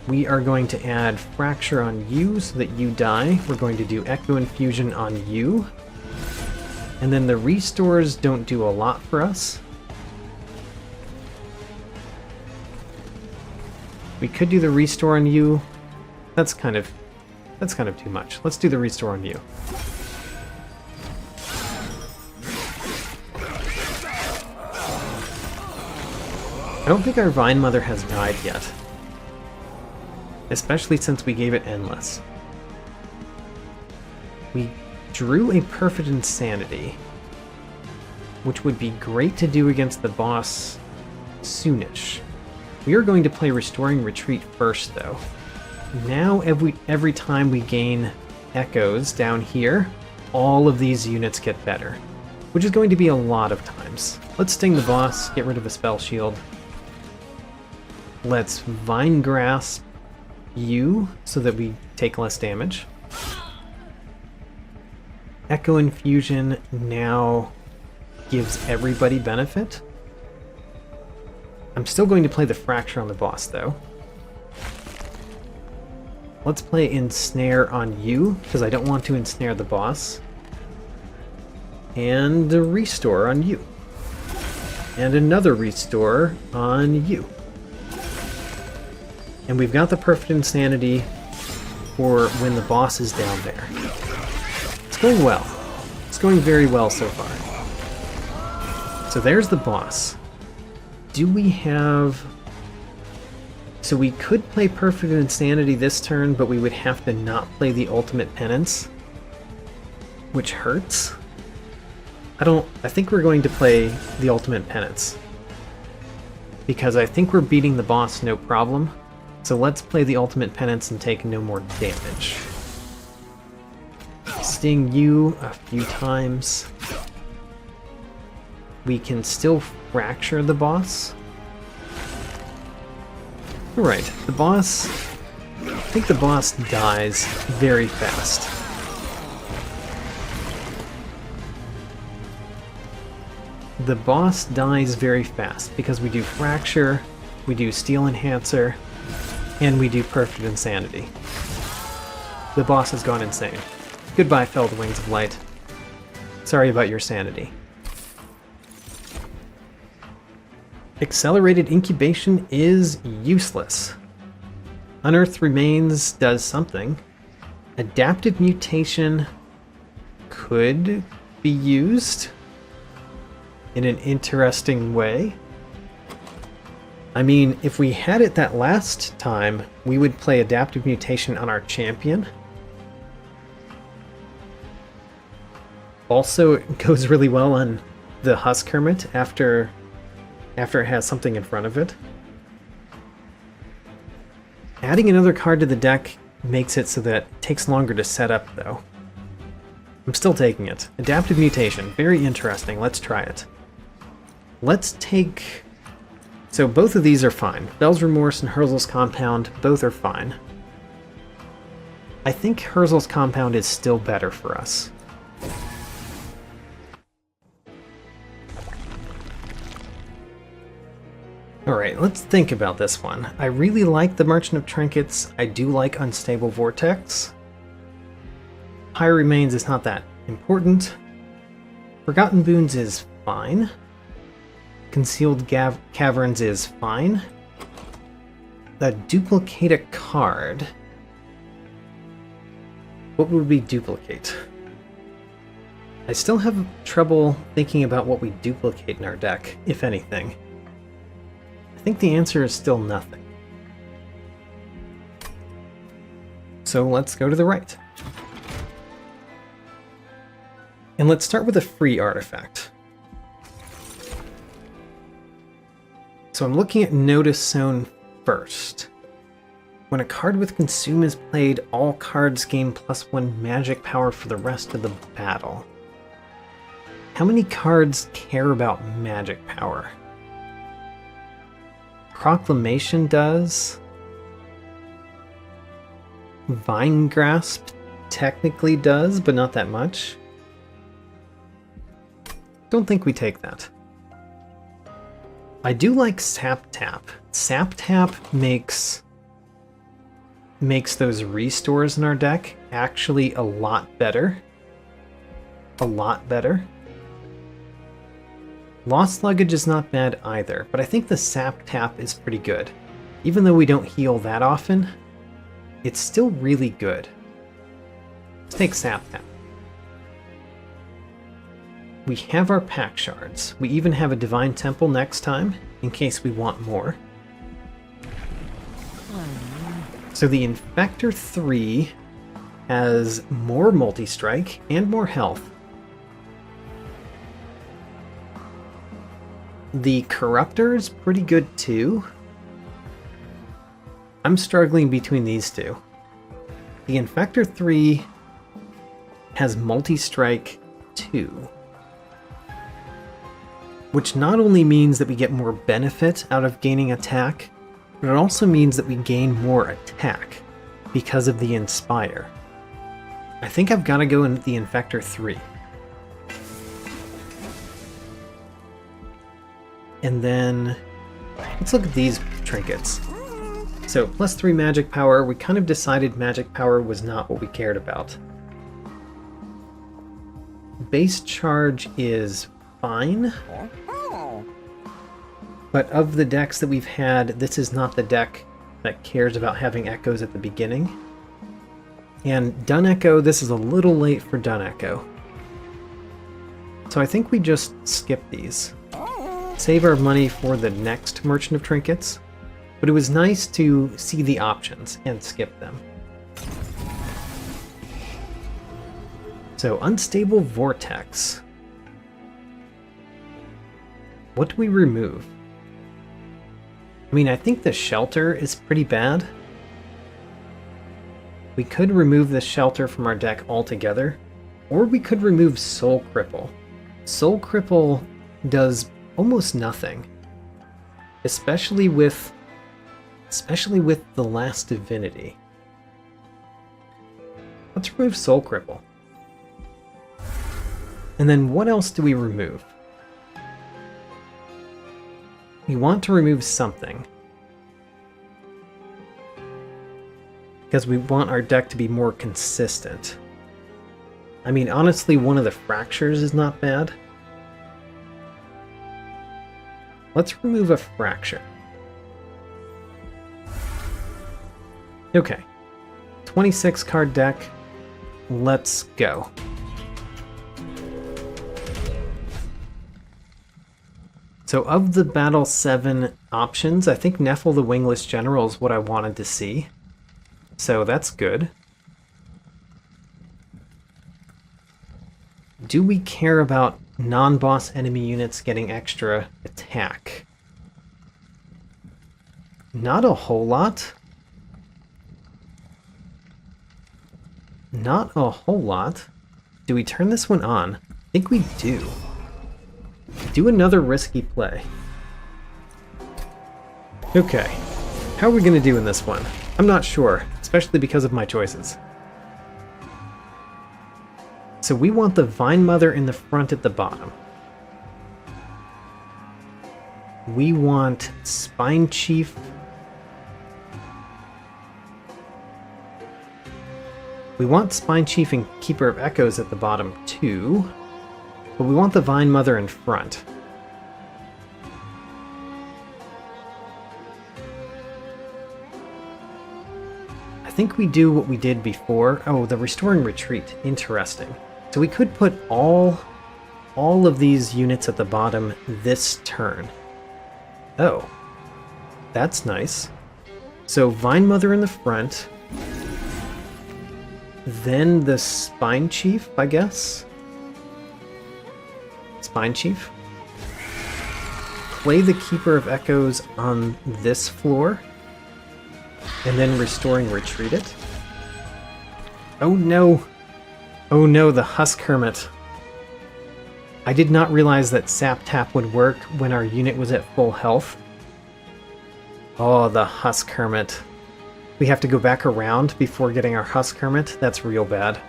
We are going to add Fracture on you so that you die. We're going to do Echo Infusion on you. And then the restores don't do a lot for us. We could do the restore on you. That's kind of too much. Let's do the restore on you. I don't think our Vine Mother has died yet. Especially since we gave it Endless. We drew a Perfect Insanity, which would be great to do against the boss soonish. We are going to play Restoring Retreat first, though. Now, every time we gain echoes down here, all of these units get better, which is going to be a lot of times. Let's Sting the boss, get rid of a Spell Shield. Let's Vine Grasp you so that we take less damage. Echo Infusion now gives everybody benefit. I'm still going to play the Fracture on the boss, though. Let's play Ensnare on you, because I don't want to ensnare the boss. And the Restore on you. And another Restore on you. And we've got the Perfect Insanity for when the boss is down there. It's going well. It's going very well so far. So there's the boss. Do we have... So we could play Perfect Insanity this turn, but we would have to not play the Ultimate Penance, which hurts. I think we're going to play the Ultimate Penance, because I think we're beating the boss no problem. So let's play the Ultimate Penance and take no more damage. Sting you a few times. We can still Fracture the boss. Alright, the boss... I think the boss dies very fast. The boss dies very fast because we do Fracture, we do Steel Enhancer, and we do Perfect Insanity. The boss has gone insane. Goodbye, Felled Wings of Light. Sorry about your sanity. Accelerated Incubation is useless. Unearthed Remains does something. Adaptive Mutation could be used in an interesting way. I mean, if we had it that last time, we would play Adaptive Mutation on our champion. Also, it goes really well on the Husk Hermit after it has something in front of it. Adding another card to the deck makes it so that it takes longer to set up, though. I'm still taking it. Adaptive Mutation, very interesting. Let's try it. Let's take... So both of these are fine. Bell's Remorse and Herzl's Compound, both are fine. I think Herzl's Compound is still better for us. Alright, let's think about this one. I really like the Merchant of Trinkets. I do like Unstable Vortex. High Remains is not that important. Forgotten Boons is fine. Concealed Caverns is fine. Duplicate a card. What would we duplicate? I still have trouble thinking about what we duplicate in our deck, if anything. I think the answer is still nothing. So let's go to the right. And let's start with a free artifact. So I'm looking at Notice Zone first. When a card with Consume is played, all cards gain +1 magic power for the rest of the battle. How many cards care about magic power? Proclamation does. Vine Grasp technically does, but not that much. Don't think we take that. I do like Sap Tap. Sap Tap makes those restores in our deck actually a lot better. A lot better. Lost Luggage is not bad either, but I think the Sap Tap is pretty good. Even though we don't heal that often, it's still really good. Let's take Sap Tap. We have our Pack Shards. We even have a Divine Temple next time, in case we want more. So the Infector 3 has more multi-strike and more health. The Corruptor is pretty good too. I'm struggling between these two. The Infector 3 has multi-strike 2. Which not only means that we get more benefit out of gaining attack, but it also means that we gain more attack because of the Inspire. I think I've got to go in the Infector 3. And then let's look at these trinkets. So +3 magic power, we kind of decided magic power was not what we cared about. Base charge is fine. But of the decks that we've had, this is not the deck that cares about having echoes at the beginning. And Dun Echo, this is a little late for Dun Echo. So I think we just skip these. Save our money for the next Merchant of Trinkets. But it was nice to see the options and skip them. So, Unstable Vortex. What do we remove? I mean, I think the Shelter is pretty bad. We could remove the Shelter from our deck altogether, or we could remove Soul Cripple. Soul Cripple does almost nothing, especially with the Last Divinity. Let's remove Soul Cripple. And then what else do we remove? We want to remove something. Because we want our deck to be more consistent. I mean, honestly, one of the Fractures is not bad. Let's remove a Fracture. Okay. 26 card deck. Let's go. So of the Battle 7 options, I think Nephil the Wingless General is what I wanted to see. So that's good. Do we care about non-boss enemy units getting extra attack? Not a whole lot. Not a whole lot. Do we turn this one on? I think we do. Do another risky play. Okay. How are we going to do in this one? I'm not sure, especially because of my choices. So we want the Vine Mother in the front at the bottom. We want Spine Chief. We want Spine Chief and Keeper of Echoes at the bottom too. But we want the Vine Mother in front. I think we do what we did before. Oh, the Restoring Retreat. Interesting. So we could put all of these units at the bottom this turn. Oh. That's nice. So Vine Mother in the front. Then the Spine Chief, I guess? Spine Chief. Play the Keeper of Echoes on this floor. And then Restoring Retreat it. Oh no! Oh no, the Husk Hermit. I did not realize that Sap Tap would work when our unit was at full health. Oh, the Husk Hermit. We have to go back around before getting our Husk Hermit? That's real bad.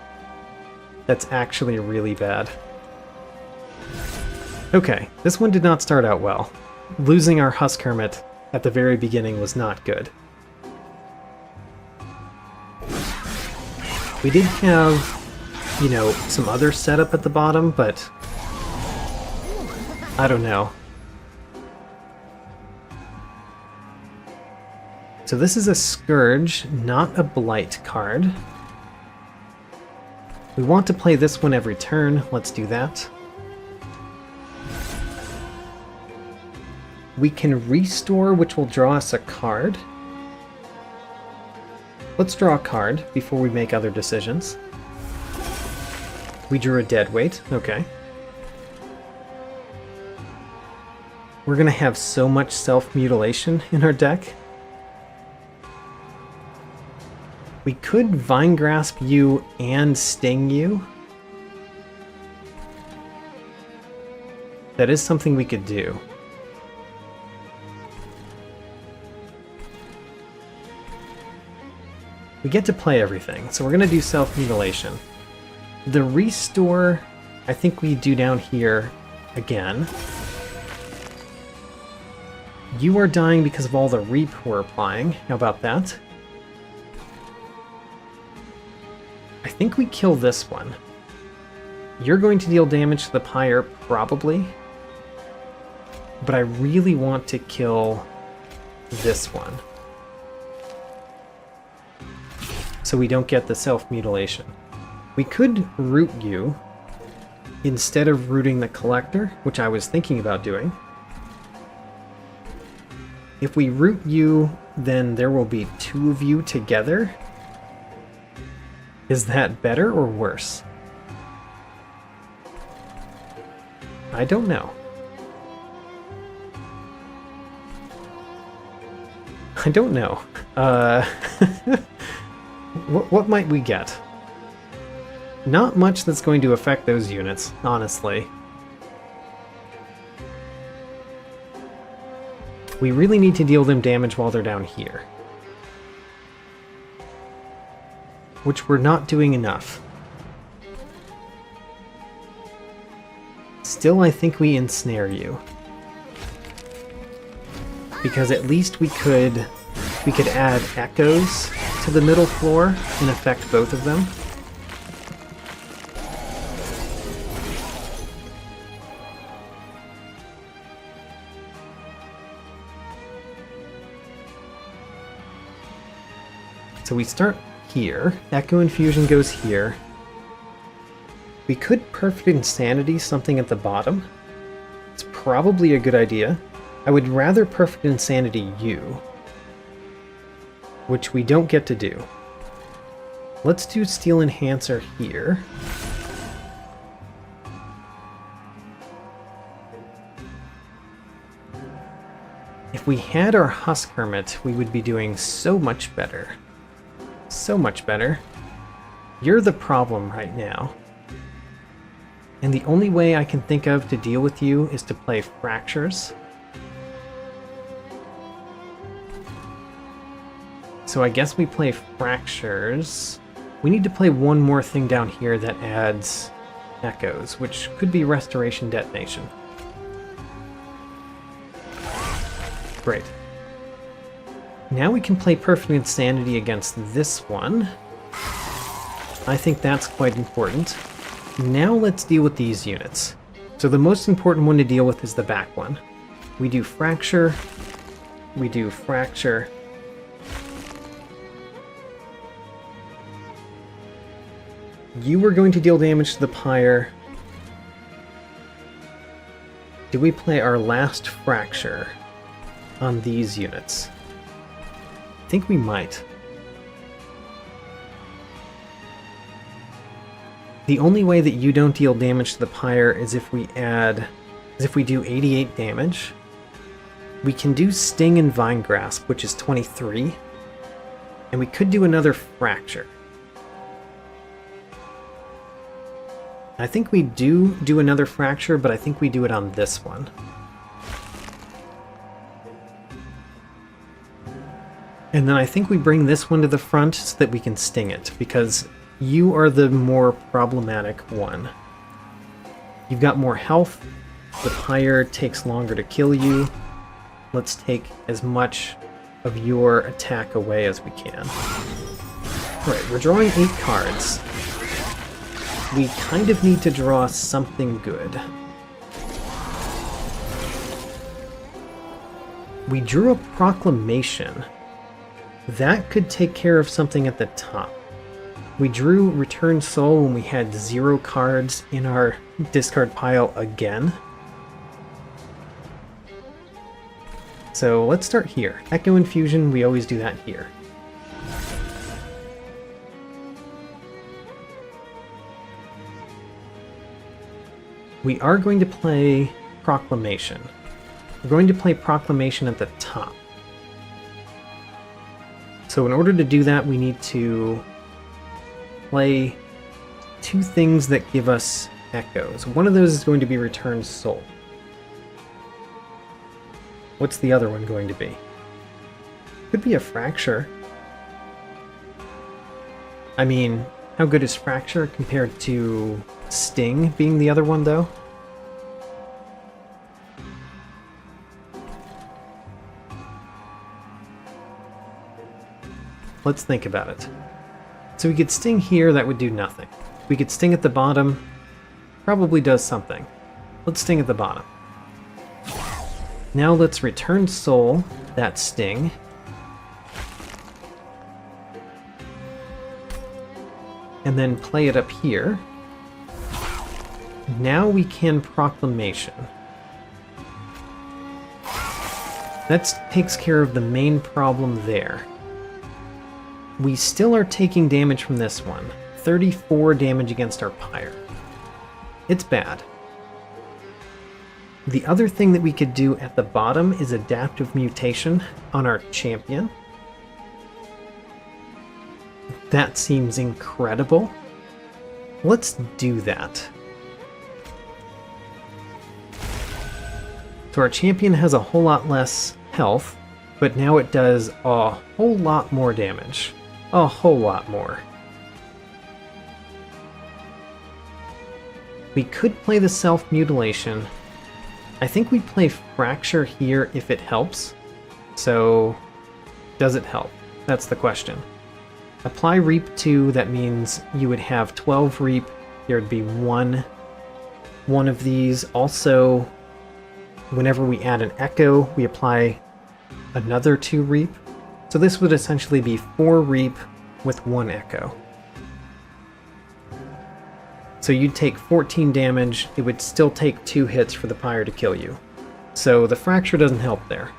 That's actually really bad. Okay, this one did not start out well. Losing our Husk Hermit at the very beginning was not good. We did have, you know, some other setup at the bottom, but I don't know. So this is a Scourge, not a Blight card. We want to play this one every turn. Let's do that. We can restore, which will draw us a card. Let's draw a card before we make other decisions. We drew a Deadweight. Okay. We're gonna have so much self-mutilation in our deck. We could Vine Grasp you and Sting you. That is something we could do. We get to play everything, so we're going to do self-mutilation. The restore, I think we do down here again. You are dying because of all the reap we're applying. How about that? I think we kill this one. You're going to deal damage to the Pyre, probably. But I really want to kill this one. So we don't get the self-mutilation. We could root you instead of rooting the Collector, which I was thinking about doing. If we root you, then there will be two of you together. Is that better or worse? I don't know. I don't know. What might we get? Not much that's going to affect those units, honestly. We really need to deal them damage while they're down here. Which we're not doing enough. Still, I think we ensnare you. Because at least we could add echoes to the middle floor and affect both of them. So we start here. Echo Infusion goes here. We could Perfect Insanity something at the bottom. It's probably a good idea. I would rather Perfect Insanity you, which we don't get to do. Let's do Steel Enhancer here. If we had our Husk Hermit, we would be doing so much better. So much better. You're the problem right now. And the only way I can think of to deal with you is to play Fractures. So I guess we play Fractures. We need to play one more thing down here that adds echoes, which could be Restoration Detonation. Great. Now we can play Perfect Insanity against this one. I think that's quite important. Now let's deal with these units. So the most important one to deal with is the back one. We do Fracture. We do Fracture. You are going to deal damage to the Pyre. Do we play our last Fracture on these units? I think we might. The only way that you don't deal damage to the Pyre is if we do 88 damage. We can do Sting and Vine Grasp, which is 23. And we could do another Fracture. I think we do another Fracture, but I think we do it on this one. And then I think we bring this one to the front so that we can sting it, because you are the more problematic one. You've got more health, the Pyre takes longer to kill you. Let's take as much of your attack away as we can. Alright, we're drawing 8 cards. We kind of need to draw something good. We drew a Proclamation. That could take care of something at the top. We drew Return Soul when we had 0 cards in our discard pile again. So let's start here. Echo Infusion, we always do that here. We are going to play Proclamation. We're going to play Proclamation at the top. So in order to do that, we need to play 2 things that give us echoes. One of those is going to be Return Soul. What's the other one going to be? Could be a Fracture. I mean, how good is Fracture compared to Sting being the other one, though? Let's think about it. So we could Sting here, that would do nothing. We could Sting at the bottom, probably does something. Let's Sting at the bottom. Now let's Return Soul, that Sting. And then play it up here. Now we can Proclamation. That takes care of the main problem there. We still are taking damage from this one. 34 damage against our Pyre. It's bad. The other thing that we could do at the bottom is Adaptive Mutation on our champion. That seems incredible. Let's do that. So our champion has a whole lot less health, but now it does a whole lot more damage. A whole lot more. We could play the Self-Mutilation. I think we play Fracture here if it helps. So, does it help? That's the question. Apply Reap 2, that means you would have 12 Reap. There would be one of these. Also, whenever we add an Echo, we apply another 2 Reap. So this would essentially be 4 Reap with 1 Echo. So you'd take 14 damage, it would still take 2 hits for the Pyre to kill you. So the Fracture doesn't help there.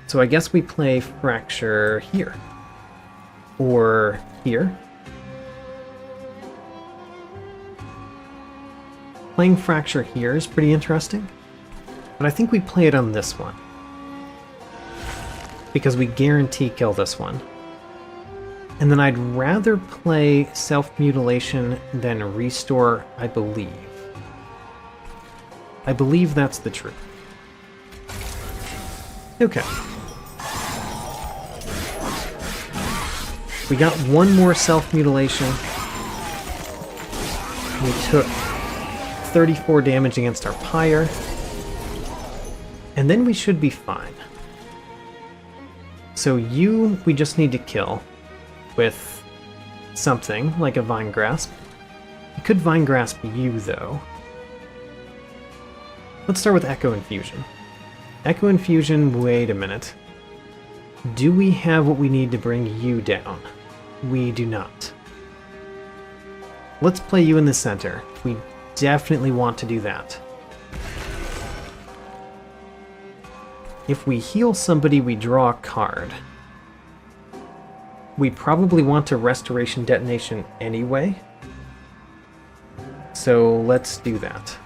So I guess we play Fracture here. Or here. Playing Fracture here is pretty interesting. But I think we play it on this one. Because we guarantee kill this one. And then I'd rather play Self-Mutilation than Restore, I believe. I believe that's the truth. Okay. We got one more Self-Mutilation. We took 34 damage against our Pyre. And then we should be fine. So you, we just need to kill with something like a Vine Grasp. I could Vine Grasp you, though. Let's start with Echo Infusion. Echo Infusion, wait a minute. Do we have what we need to bring you down? We do not. Let's play you in the center. We definitely want to do that. If we heal somebody, we draw a card. We probably want to Restoration Detonation anyway. So let's do that.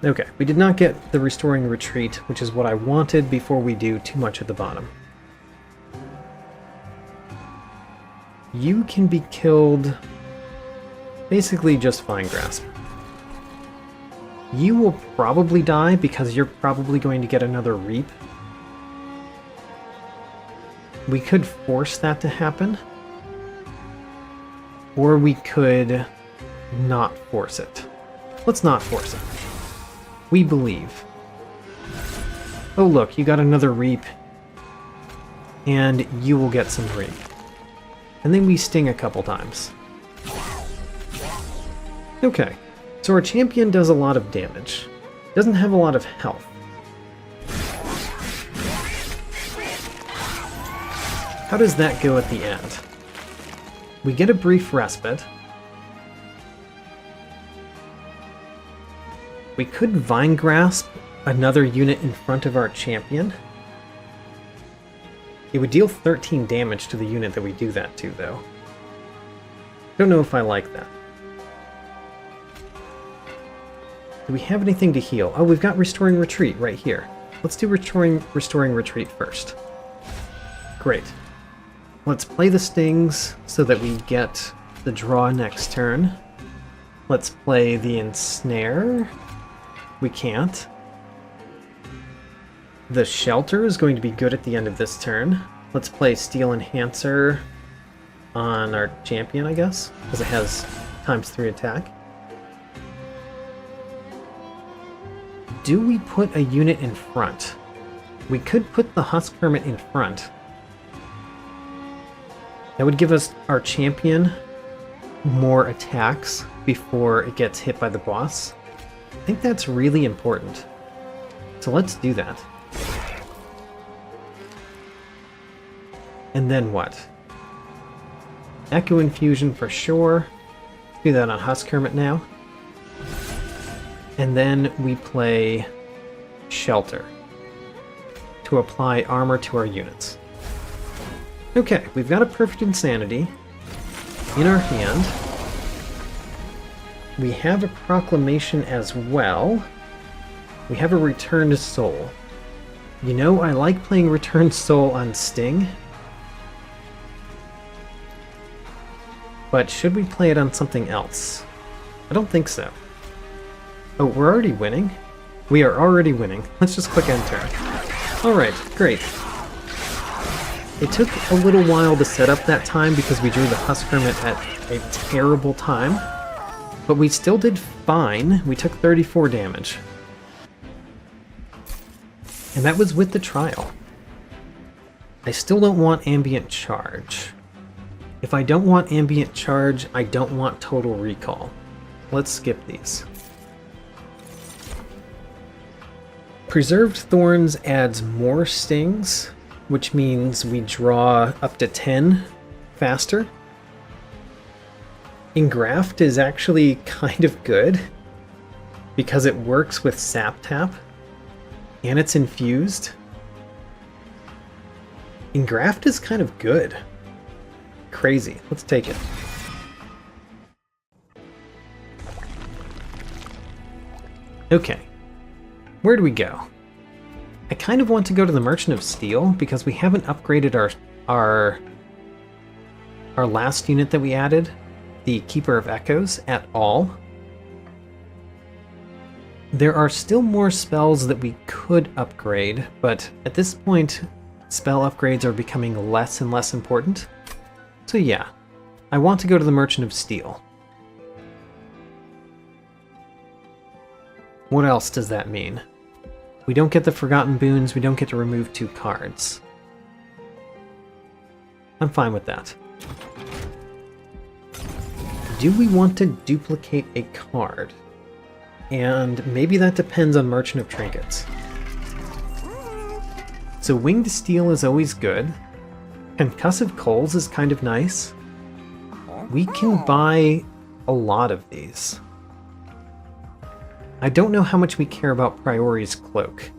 Okay, we did not get the Restoring Retreat, which is what I wanted before we do too much at the bottom. You can be killed basically just Vine Grasp. You will probably die because you're probably going to get another Reap. We could force that to happen. Or we could not force it. Let's not force it. We believe. Oh look, you got another Reap. And you will get some Reap. And then we sting a couple times. Okay, so our champion does a lot of damage. Doesn't have a lot of health. How does that go at the end? We get a brief respite. We could Vine Grasp another unit in front of our champion. It would deal 13 damage to the unit that we do that to, though. Don't know if I like that. Do we have anything to heal? Oh, we've got Restoring Retreat right here. Let's do Restoring Retreat first. Great. Let's play the stings so that we get the draw next turn. Let's play the ensnare. We can't. The shelter is going to be good at the end of this turn. Let's play Steel Enhancer on our champion, I guess, because it has ×3 attack. Do we put a unit in front? We could put the Husk Hermit in front. That would give us our champion more attacks before it gets hit by the boss. I think that's really important. So let's do that. And then what? Echo Infusion for sure. Do that on Husk Hermit now. And then we play Shelter to apply armor to our units. Okay, we've got a Perfect Insanity in our hand. We have a Proclamation as well. We have a Returned Soul. You know, I like playing Returned Soul on Sting. But should we play it on something else? I don't think so. Oh, we're already winning? We are already winning. Let's just click enter. Alright, great. It took a little while to set up that time because we drew the Husk Hermit at a terrible time. But we still did fine. We took 34 damage. And that was with the trial. I still don't want Ambient Charge. If I don't want Ambient Charge, I don't want Total Recall. Let's skip these. Preserved Thorns adds more stings, which means we draw up to 10 faster. Engraft is actually kind of good because it works with Sap Tap and it's infused. Engraft is kind of good. Crazy. Let's take it. Okay. Where do we go? I kind of want to go to the Merchant of Steel because we haven't upgraded our last unit that we added, the Keeper of Echoes, at all. There are still more spells that we could upgrade, but at this point, spell upgrades are becoming less and less important. So yeah, I want to go to the Merchant of Steel. What else does that mean? We don't get the Forgotten Boons, we don't get to remove 2 cards. I'm fine with that. do we want to duplicate a card? And maybe that depends on Merchant of Trinkets. So Winged Steel is always good. Concussive Coals is kind of nice. We can buy a lot of these. I don't know how much we care about Priori's Cloak.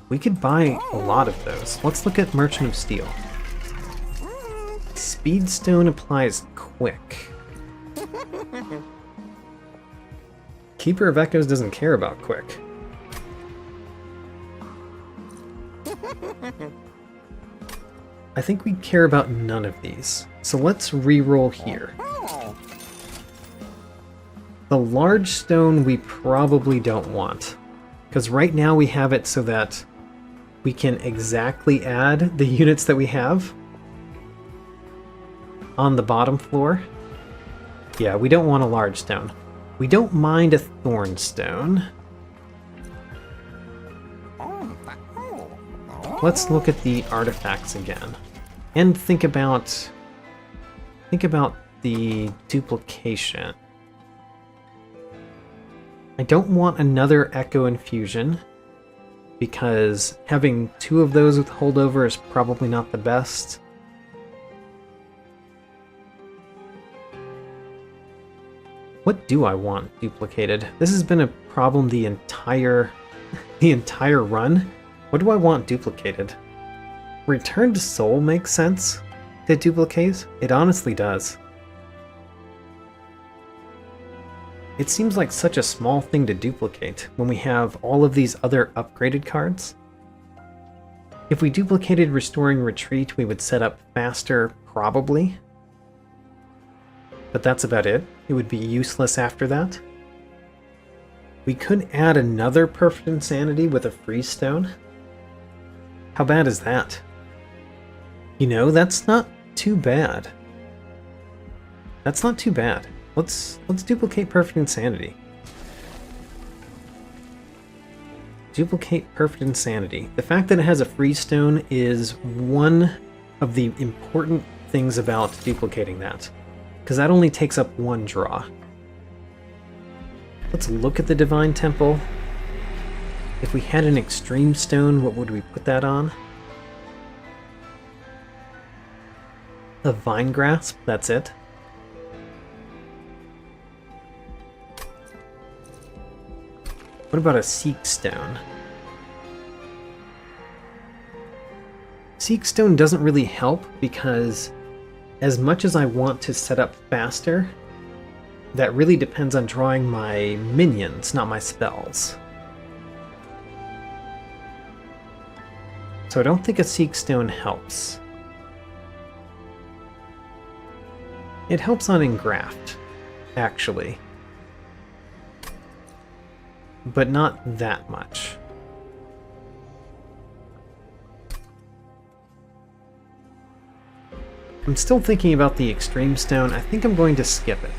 We could buy a lot of those. Let's look at Merchant of Steel. Speedstone applies quick. Keeper of Echoes doesn't care about quick. I think we care about none of these. So let's re-roll here. The large stone we probably don't want. Because right now we have it so that we can exactly add the units that we have on the bottom floor. Yeah, we don't want a large stone. We don't mind a thorn stone. Let's look at the artifacts again. And think about the duplication. I don't want another Echo Infusion, because having 2 of those with holdover is probably not the best. What do I want duplicated? This has been a problem the entire run. What do I want duplicated? Return to Soul makes sense to duplicate. It honestly does. It seems like such a small thing to duplicate when we have all of these other upgraded cards. If we duplicated Restoring Retreat, we would set up faster, probably. But that's about it. It would be useless after that. We could add another Perfect Insanity with a Freeze Stone. How bad is that? You know, that's not too bad. That's not too bad. Let's duplicate Perfect Insanity. Duplicate Perfect Insanity. The fact that it has a Freeze Stone is one of the important things about duplicating that, because that only takes up 1 draw. Let's look at the Divine Temple. If we had an Extreme Stone, what would we put that on? A Vine Grasp, that's it. What about a Seek Stone? Seek Stone doesn't really help because as much as I want to set up faster, that really depends on drawing my minions, not my spells. So I don't think a Seek Stone helps. It helps on Engraft, actually. But not that much. I'm still thinking about the Extreme Stone. I think I'm going to skip it.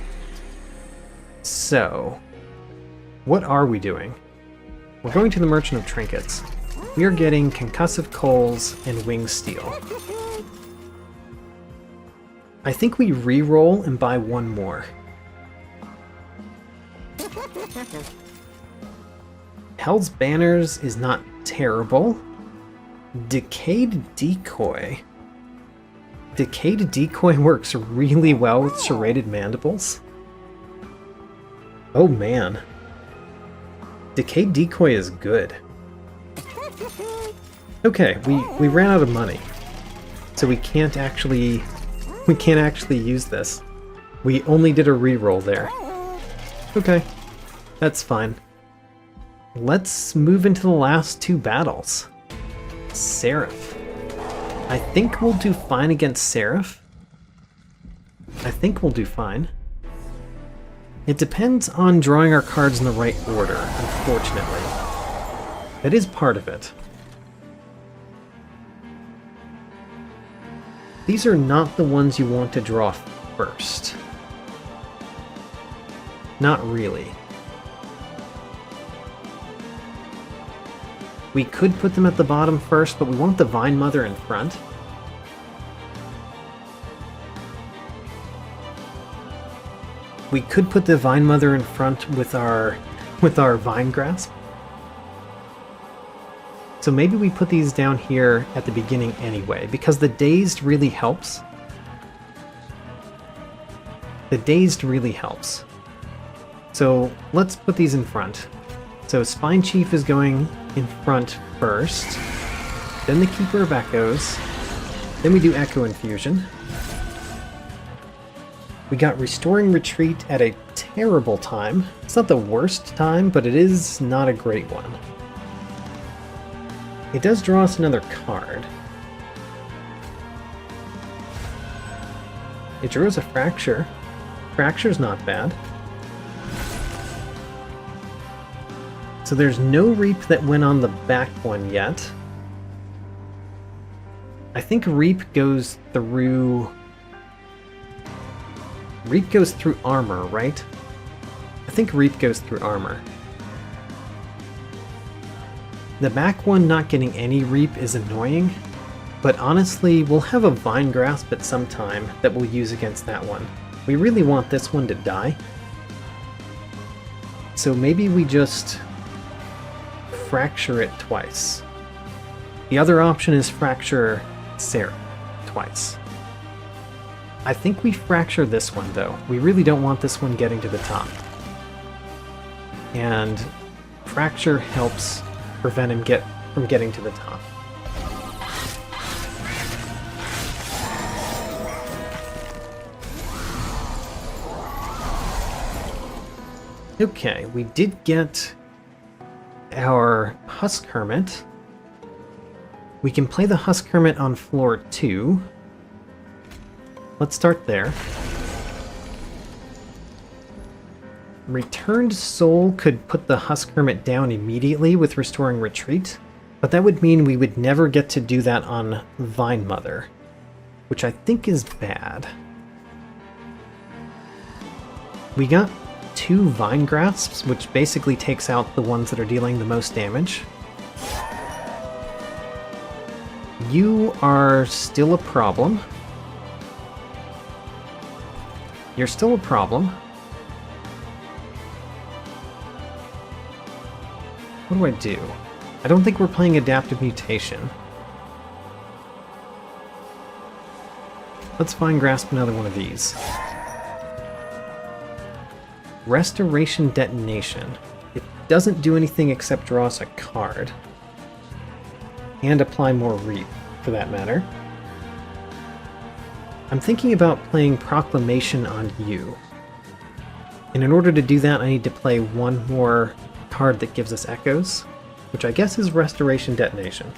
So, what are we doing? We're going to the Merchant of Trinkets. We are getting Concussive Coals and Winged Steel. I think we re-roll and buy 1 more. Hell's Banners is not terrible. Decayed Decoy. Decayed Decoy works really well with Serrated Mandibles. Oh man. Decayed Decoy is good. Okay, we ran out of money. So we can't actually use this. We only did a reroll there. Okay. That's fine. Let's move into the last 2 battles. Seraph. I think we'll do fine against Seraph. I think we'll do fine. It depends on drawing our cards in the right order, unfortunately. That is part of it. These are not the ones you want to draw first. Not really. We could put them at the bottom first, but we want the Vine Mother in front. We could put the Vine Mother in front with our Vine Grasp. So maybe we put these down here at the beginning anyway, because the Dazed really helps. The Dazed really helps. So let's put these in front. So Spine Chief is going in front first, then the Keeper of Echoes, then we do Echo Infusion. We got Restoring Retreat at a terrible time. It's not the worst time, but it is not a great one. It does draw us another card. It draws a Fracture. Fracture's not bad. So there's no Reap that went on the back one yet. I think Reap goes through... Reap goes through armor, right? I think Reap goes through armor. The back one not getting any Reap is annoying, but honestly, we'll have a Vine Grasp at some time that we'll use against that one. We really want this one to die. So maybe we just Fracture it twice. The other option is Fracture Seraph twice. I think we Fracture this one, though. We really don't want this one getting to the top. And Fracture helps prevent him from getting to the top. Okay, we did get our Husk Hermit. We can play the Husk Hermit on floor 2. Let's start there. Returned Soul could put the Husk Hermit down immediately with Restoring Retreat, but that would mean we would never get to do that on Vine Mother, which I think is bad. We got 2 Vine Grasps, which basically takes out the ones that are dealing the most damage. You are still a problem. You're still a problem. What do I do? I don't think we're playing Adaptive Mutation. Let's Vine Grasp another one of these. Restoration Detonation. It doesn't do anything except draw us a card. And apply more Reap, for that matter. I'm thinking about playing Proclamation on you. And in order to do that, I need to play one more card that gives us echoes, which I guess is Restoration Detonation.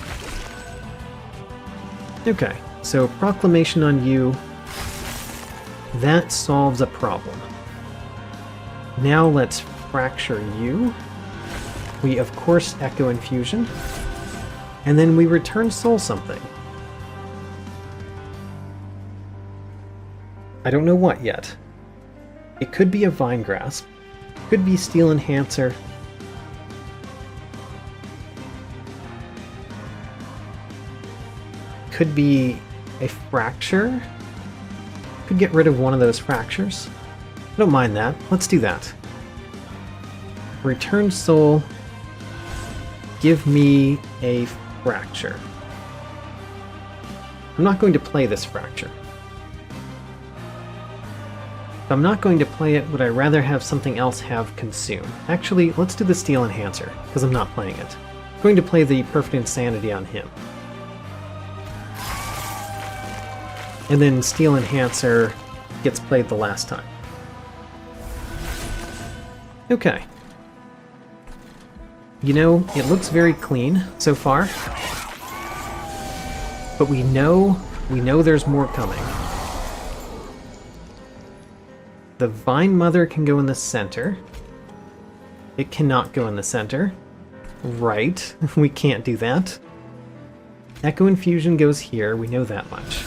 Okay, so Proclamation on you. That solves a problem. Now let's Fracture you. We, of course, Echo Infusion. And then we Return Soul something. I don't know what yet. It could be a Vine Grasp. Could be Steel Enhancer. Could be a Fracture. Could get rid of one of those Fractures. I don't mind that. Let's do that. Return Soul. Give me a Fracture. I'm not going to play this Fracture. If I'm not going to play it, would I rather have something else have Consume? Actually, let's do the Steel Enhancer, because I'm not playing it. I'm going to play the Perfect Insanity on him. And then Steel Enhancer gets played the last time. Okay. You know, it looks very clean so far. But we know there's more coming. The Vine Mother can go in the center. It cannot go in the center. Right, we can't do that. Echo Infusion goes here, we know that much.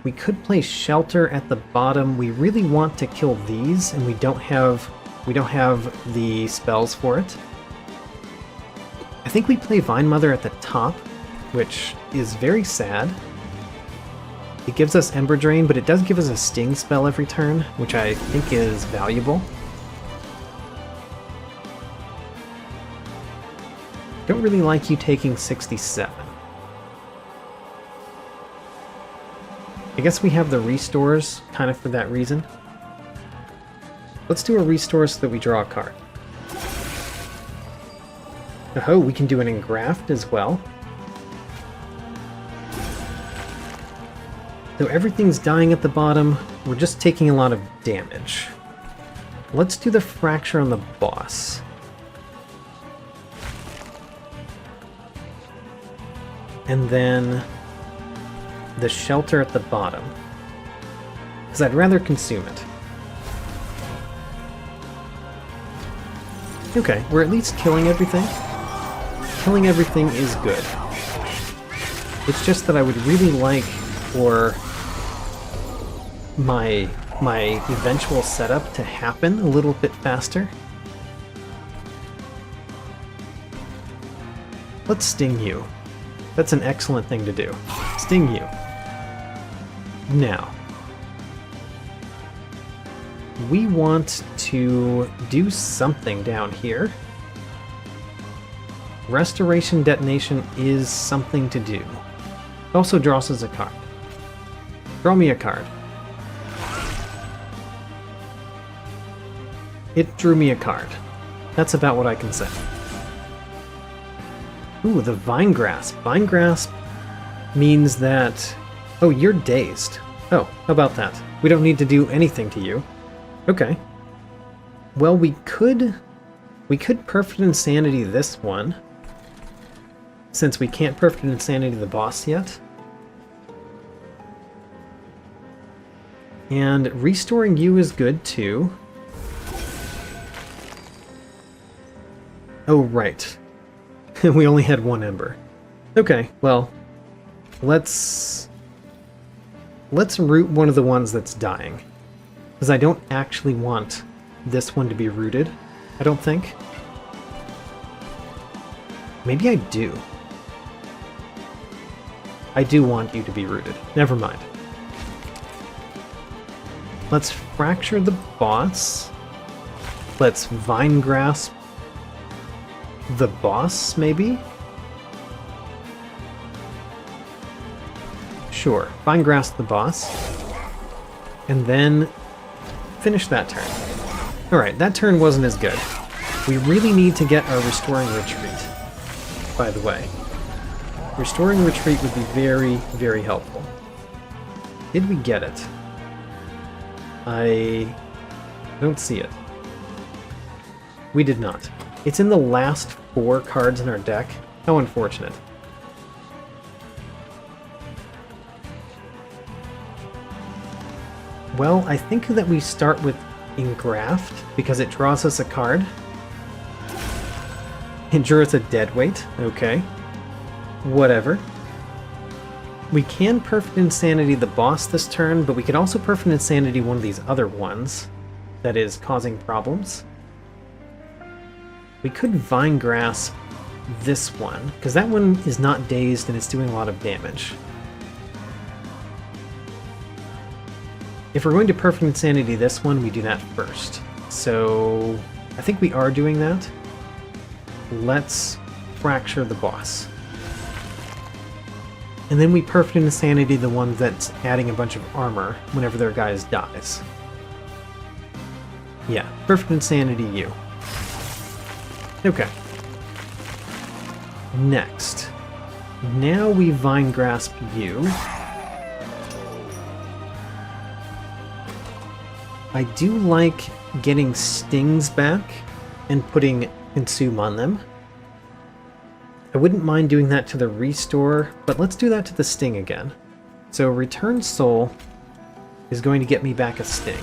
We could play Shelter at the bottom. We really want to kill these, and we don't have the spells for it. I think we play Vine Mother at the top, which is very sad, It gives us Ember Drain, but it does give us a Sting spell every turn, which I think is valuable. Don't really like you taking 67. I guess we have the restores kind of for that reason. Let's do a restore so that we draw a card. Oh, we can do an engraft as well. So everything's dying at the bottom. We're just taking a lot of damage. Let's do the fracture on the boss. And then the shelter at the bottom. Because I'd rather consume it. Okay, we're at least killing everything. Killing everything is good. It's just that I would really like for my eventual setup to happen a little bit faster. Let's sting you. That's an excellent thing to do. Sting you. Now, we want to do something down here. Restoration Detonation is something to do. It also draws us a card. Draw me a card. It drew me a card. That's about what I can say. Ooh, the Vine Grasp. Vine Grasp means that... Oh, you're dazed. Oh, how about that? We don't need to do anything to you. Okay. Well, we could Perfect Insanity this one, since we can't Perfect Insanity the boss yet. And restoring you is good too. Oh, right. We only had one ember. Okay, well, let's root one of the ones that's dying. Because I don't actually want this one to be rooted, I don't think. Maybe I do. I do want you to be rooted. Never mind. Let's fracture the boss. Let's Vine Grasp the boss, maybe? Sure, Vine Grasp the boss. And then finish that turn. Alright, that turn wasn't as good. We really need to get our Restoring Retreat, by the way. Restoring Retreat would be very, very helpful. Did we get it? I don't see it. We did not. It's in the last 4 cards in our deck. How unfortunate. Well, I think that we start with Engraft, because it draws us a card. It drew us a Deadweight. Okay. Whatever. We can Perfect Insanity the boss this turn, but we could also Perfect Insanity one of these other ones that is causing problems. We could Vine Grasp this one, because that one is not dazed and it's doing a lot of damage. If we're going to Perfect Insanity this one, we do that first. So I think we are doing that. Let's fracture the boss. And then we Perfect Insanity the one that's adding a bunch of armor whenever their guys dies. Yeah, Perfect Insanity you. Okay. Next. Now we Vine Grasp you. I do like getting stings back and putting Consume on them. I wouldn't mind doing that to the Restore, but let's do that to the Sting again. So Return Soul is going to get me back a Sting.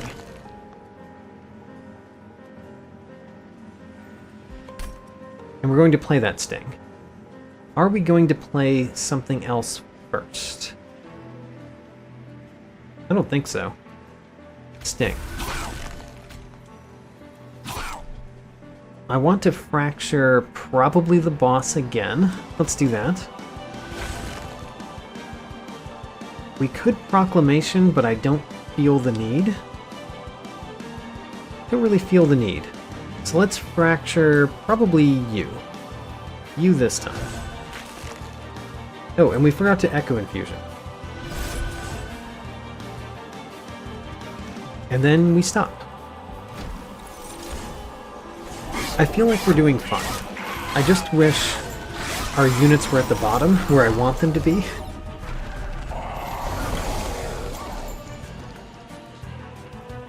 And we're going to play that Sting. Are we going to play something else first? I don't think so. Sting. I want to fracture probably the boss again. Let's do that. We could Proclamation, but I don't feel the need. Don't really feel the need. So let's Fracture probably you. You this time. Oh, and we forgot to Echo Infusion. And then we stopped. I feel like we're doing fine. I just wish our units were at the bottom, where I want them to be.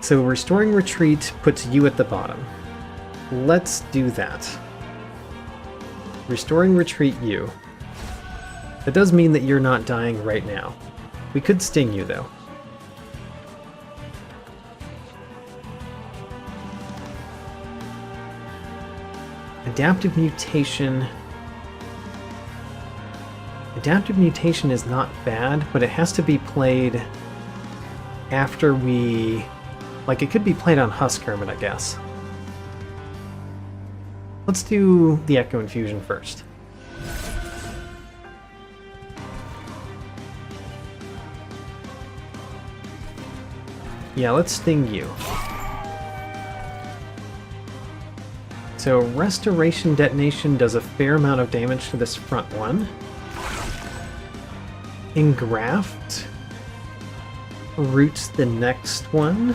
So Restoring Retreat puts you at the bottom. Let's do that. Restoring Retreat you. That does mean that you're not dying right now. We could sting you, though. Adaptive Mutation. Adaptive Mutation is not bad, but it has to be played after we... Like, it could be played on Husk Hermit, I guess. Let's do the Echo Infusion first. Yeah, let's sting you. So Restoration Detonation does a fair amount of damage to this front one. Engraft roots the next one,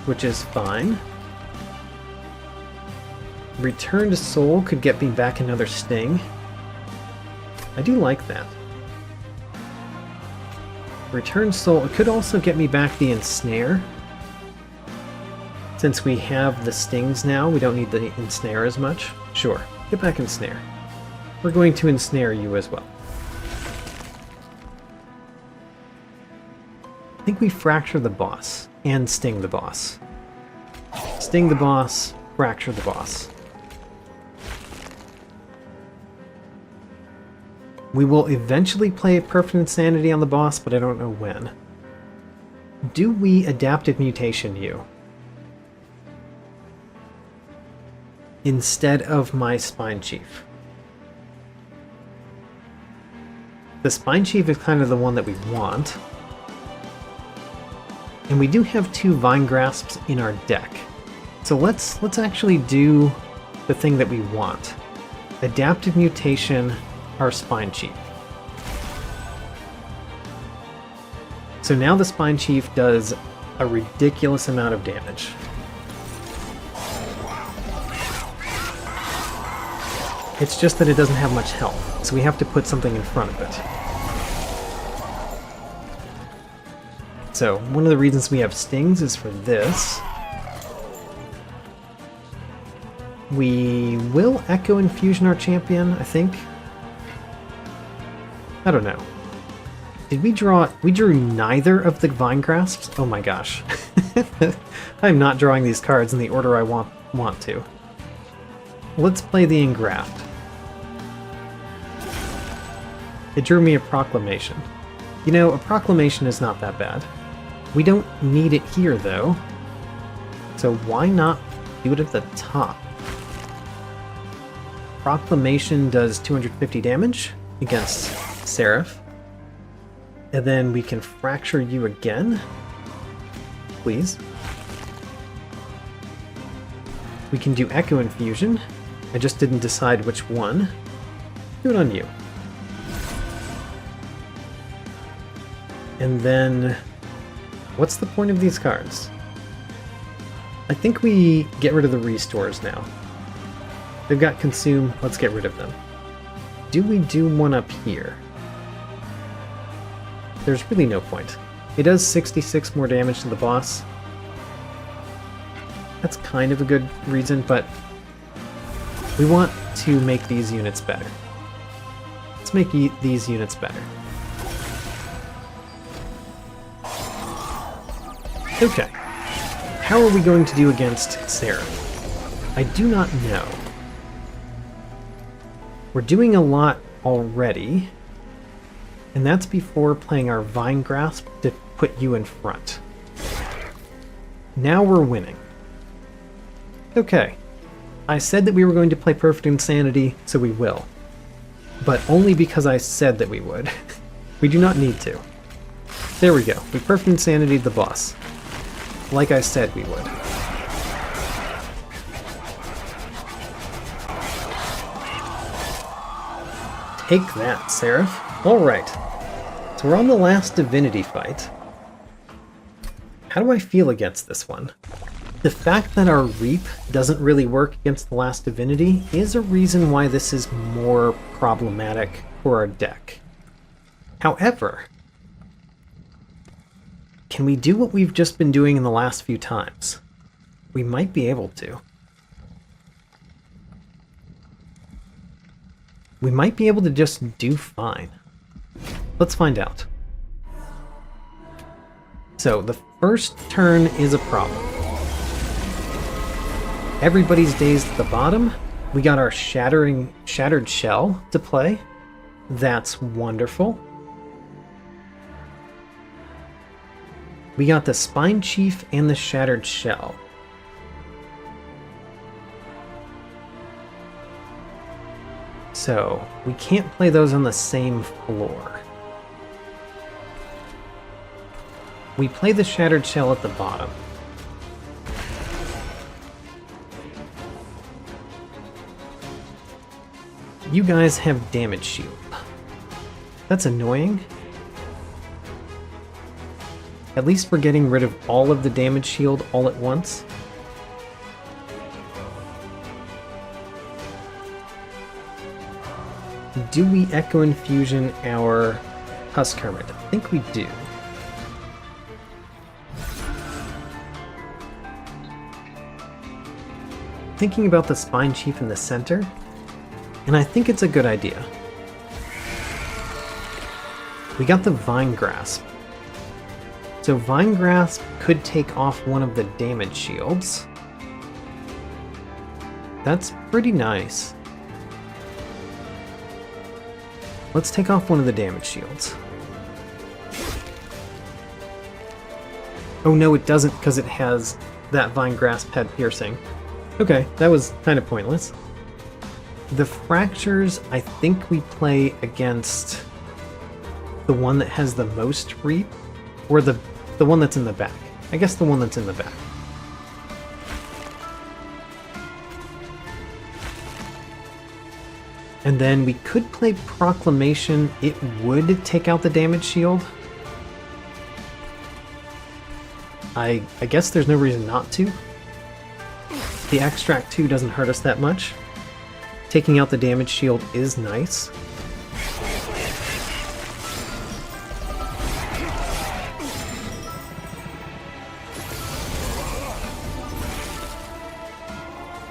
which is fine. Return to Soul could get me back another sting. I do like that. Return Soul, it could also get me back the Ensnare. Since we have the stings now, we don't need the Ensnare as much. Sure, get back Ensnare. We're going to Ensnare you as well. I think we Fracture the boss and Sting the boss. Sting the boss, Fracture the boss. We will eventually play Perfect Insanity on the boss, but I don't know when. Do we Adaptive Mutation you? Instead of my Spine Chief. The Spine Chief is kind of the one that we want. And we do have 2 Vine Grasps in our deck. So let's actually do the thing that we want. Adaptive Mutation our Spine Chief. So now the Spine Chief does a ridiculous amount of damage. It's just that it doesn't have much health, so we have to put something in front of it. So, one of the reasons we have stings is for this. We will Echo Infusion our champion, I think. I don't know. Did we draw... We drew neither of the Vine Grasps? Oh my gosh. I'm not drawing these cards in the order I want to. Let's play the Engraft. It drew me a Proclamation. You know, a Proclamation is not that bad. We don't need it here, though. So why not do it at the top? Proclamation does 250 damage against Seraph. And then we can Fracture you again. Please. We can do Echo Infusion. I just didn't decide which one. Do it on you. And then... What's the point of these cards? I think we get rid of the restores now. They've got Consume, let's get rid of them. Do we do one up here? There's really no point. It does 66 more damage to the boss. That's kind of a good reason, but we want to make these units better. Let's make these units better. Okay. How are we going to do against Seraph? I do not know. We're doing a lot already, and that's before playing our Vine Grasp to put you in front. Now we're winning. Okay. I said that we were going to play Perfect Insanity, so we will. But only because I said that we would. We do not need to. There we go. We perfect insanity the boss. Like I said we would. Take that, Seraph. Alright. So we're on the Last Divinity fight. How do I feel against this one? The fact that our Reap doesn't really work against the Last Divinity is a reason why this is more problematic for our deck. However, can we do what we've just been doing in the last few times? We might be able to. We might be able to just do fine. Let's find out. So, the first turn is a problem. Everybody's dazed at the bottom. We got our Shattered Shell to play. That's wonderful. We got the Spine Chief and the Shattered Shell. So, we can't play those on the same floor. We play the Shattered Shell at the bottom. You guys have damage shield. That's annoying. At least we're getting rid of all of the damage shield all at once. Do we Echo Infusion our Husk Hermit? I think we do. Thinking about the Spine Chief in the center, and I think it's a good idea. We got the Vine Grasp. So Vine Grasp could take off one of the damage shields. That's pretty nice. Let's take off one of the damage shields. Oh no, it doesn't because it has that Vine Grasp head piercing. Okay, that was kind of pointless. The Fractures, I think we play against the one that has the most Reap, or the one that's in the back. I guess the one that's in the back. And then we could play Proclamation. It would take out the damage shield. I guess there's no reason not to. The Extract 2 doesn't hurt us that much. Taking out the damage shield is nice.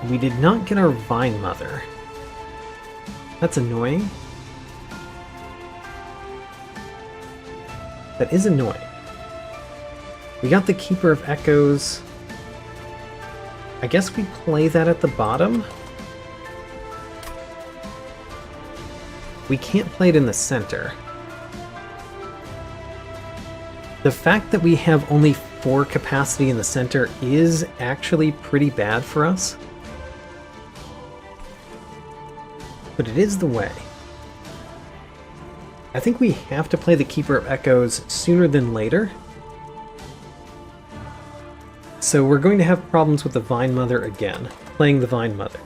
We did not get our Vine Mother. That's annoying. That is annoying. We got the Keeper of Echoes. I guess we play that at the bottom. We can't play it in the center. The fact that we have only 4 capacity in the center is actually pretty bad for us. But it is the way. I think we have to play the Keeper of Echoes sooner than later. So we're going to have problems with the Vine Mother again, playing the Vine Mother.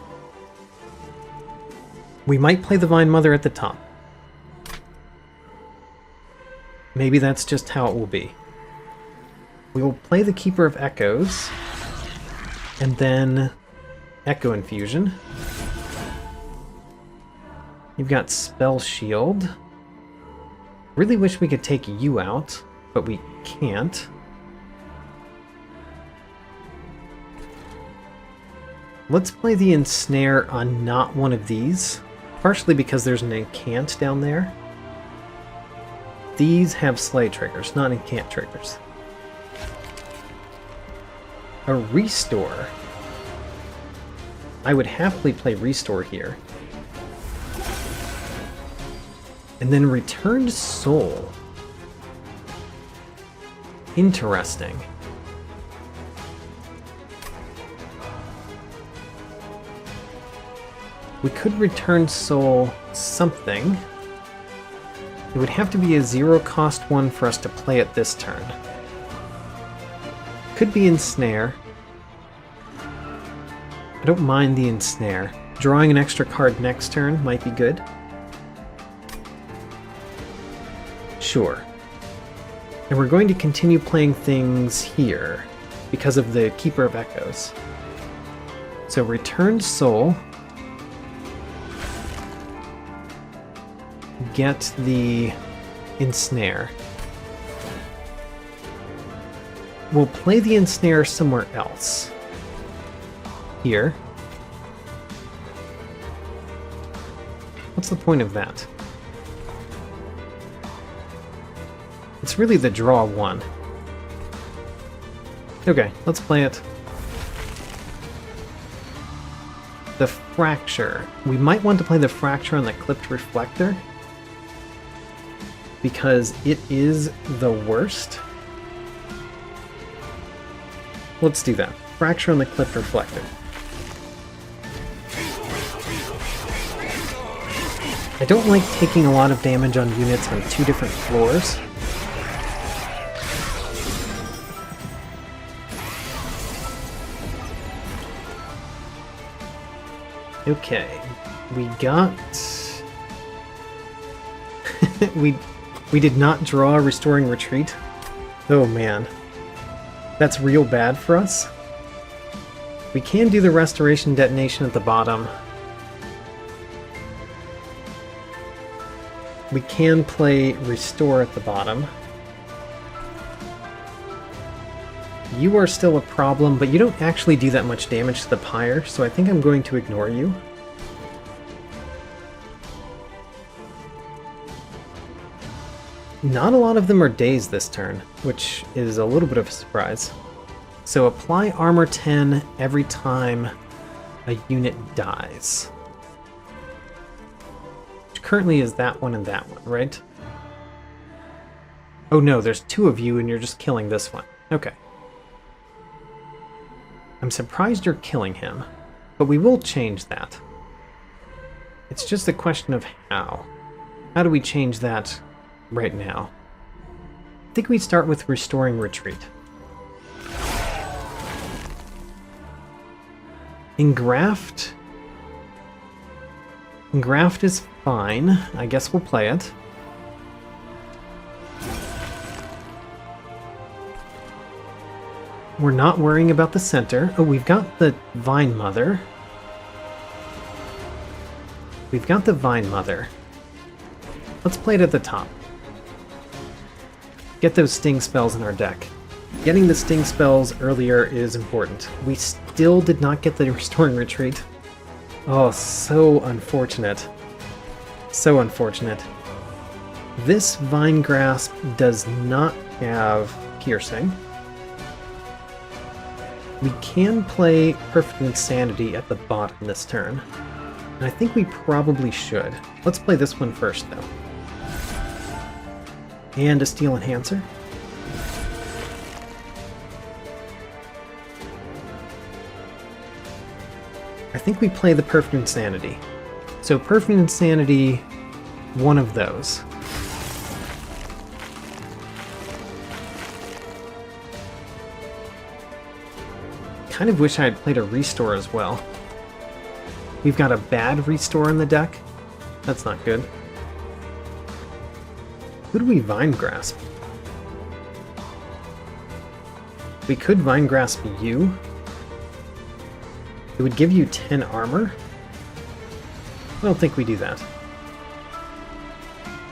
We might play the Vine Mother at the top. Maybe that's just how it will be. We will play the Keeper of Echoes, and then Echo Infusion. You've got Spell Shield. Really wish we could take you out, but we can't. Let's play the Ensnare on not one of these, partially because there's an Incant down there. These have Slay triggers, not Incant triggers. A Restore. I would happily play Restore here. And then Returned Soul. Interesting. We could Return Soul something. It would have to be a 0-cost one for us to play it this turn. Could be Ensnare. I don't mind the Ensnare. Drawing an extra card next turn might be good. Sure. And we're going to continue playing things here because of the Keeper of Echoes. So Returned Soul. Get the Ensnare. We'll play the Ensnare somewhere else. Here. What's the point of that? It's really the draw one. Okay, let's play it. The Fracture. We might want to play the Fracture on the Clipped Reflector, because it is the worst. Let's do that. Fracture on the Clipped Reflector. I don't like taking a lot of damage on units on 2 different floors. Okay, we got... we did not draw Restoring Retreat. Oh man. That's real bad for us. We can do the Restoration Detonation at the bottom. We can play Restore at the bottom. You are still a problem, but you don't actually do that much damage to the Pyre, so I think I'm going to ignore you. Not a lot of them are dazed this turn, which is a little bit of a surprise. So apply Armor 10 every time a unit dies. Which currently is that one and that one, right? Oh no, there's 2 of you and you're just killing this one. Okay. I'm surprised you're killing him, but we will change that. It's just a question of how. How do we change that right now? I think we start with Restoring Retreat. Engraft. Engraft is fine. I guess we'll play it. We're not worrying about the center. Oh, we've got the Vine Mother. We've got the Vine Mother. Let's play it at the top. Get those sting spells in our deck. Getting the sting spells earlier is important. We still did not get the Restoring Retreat. Oh, so unfortunate. So unfortunate. This Vine Grasp does not have Piercing. We can play Perfect Insanity at the bottom this turn. And I think we probably should. Let's play this one first, though. And a Steel Enhancer. I think we play the Perfect Insanity. So Perfect Insanity, one of those. Kind of wish I had played a Restore as well. We've got a bad Restore in the deck. That's not good. Who do we Vine Grasp? We could Vine Grasp you. It would give you 10 armor. I don't think we do that.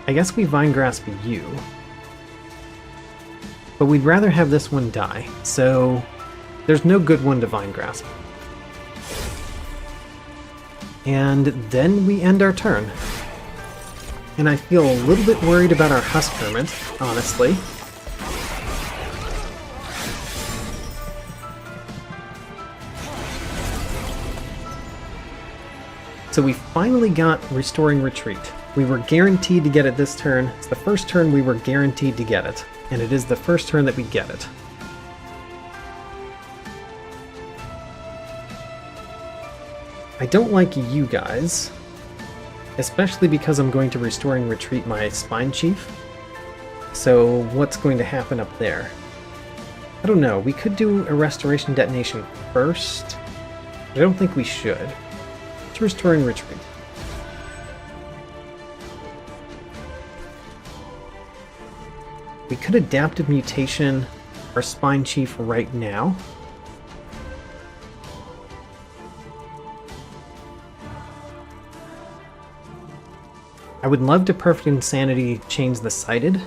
I guess we Vine Grasp you. But we'd rather have this one die, so there's no good one to Vine Grasp. And then we end our turn. And I feel a little bit worried about our Husk Hermit, honestly. So we finally got Restoring Retreat. We were guaranteed to get it this turn. It's the first turn we were guaranteed to get it. And it is the first turn that we get it. I don't like you guys. especially because I'm going to Restoring Retreat my Spine Chief. So what's going to happen up there? I don't know. We could do a Restoration Detonation first. I don't think we should. It's Restoring Retreat. We could Adaptive Mutation our Spine Chief right now. I would love to Perfect Insanity change the Sighted.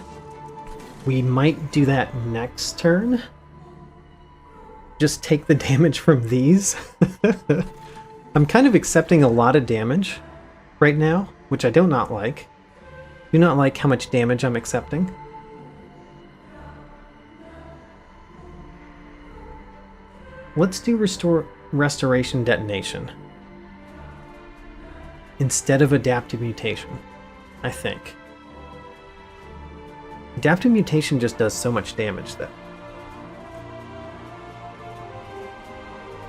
We might do that next turn. Just take the damage from these. I'm kind of accepting a lot of damage right now, which I do not like. Do not like how much damage I'm accepting. Let's do Restoration Detonation instead of Adaptive Mutation, I think. Adaptive Mutation just does so much damage that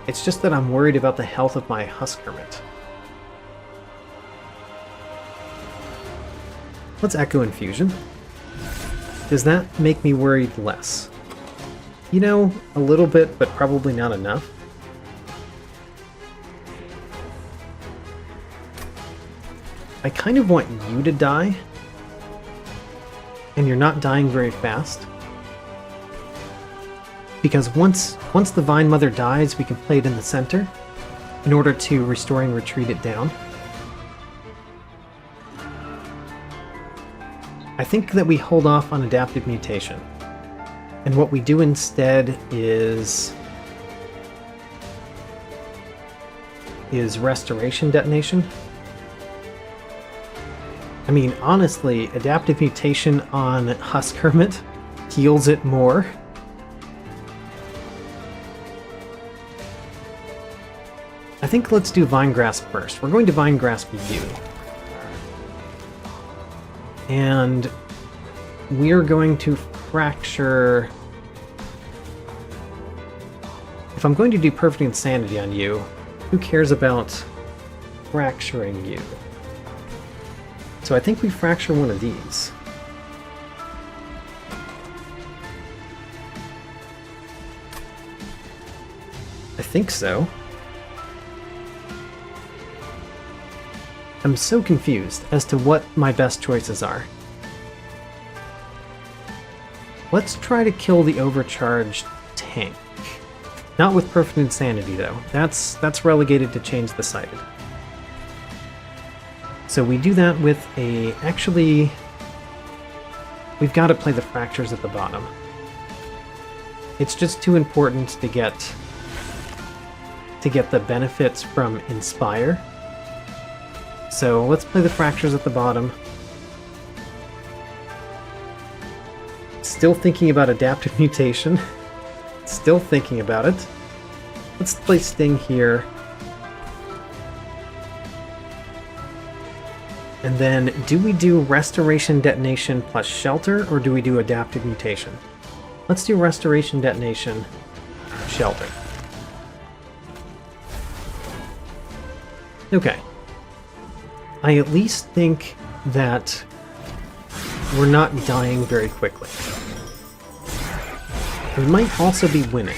it's just that I'm worried about the health of my Husk Hermit. Let's Echo Infusion. Does that make me worried less? You know, a little bit, but probably not enough. I kind of want you to die, and you're not dying very fast. Because once the Vine Mother dies, we can play it in the center in order to Restoring Retreat it down. I think that we hold off on Adaptive Mutation. And what we do instead is Restoration Detonation. I mean, honestly, Adaptive Mutation on Husk Hermit heals it more. I think let's do Vine Grasp first. We're going to Vine Grasp you. And we're going to Fracture... If I'm going to do Perfect Insanity on you, who cares about fracturing you? So I think we fracture one of these. I think so. I'm so confused as to what my best choices are. Let's try to kill the overcharged tank. Not with Perfect Insanity, though. That's relegated to change the Sighted. So we do that with a... Actually, we've got to play the Fractures at the bottom. It's just too important to get the benefits from Inspire. So let's play the Fractures at the bottom. Still thinking about Adaptive Mutation. Still thinking about it. Let's play Sting here. And then, do we do Restoration Detonation plus Shelter, or do we do Adaptive Mutation? Let's do Restoration Detonation, Shelter. Okay. I at least think that we're not dying very quickly. We might also be winning,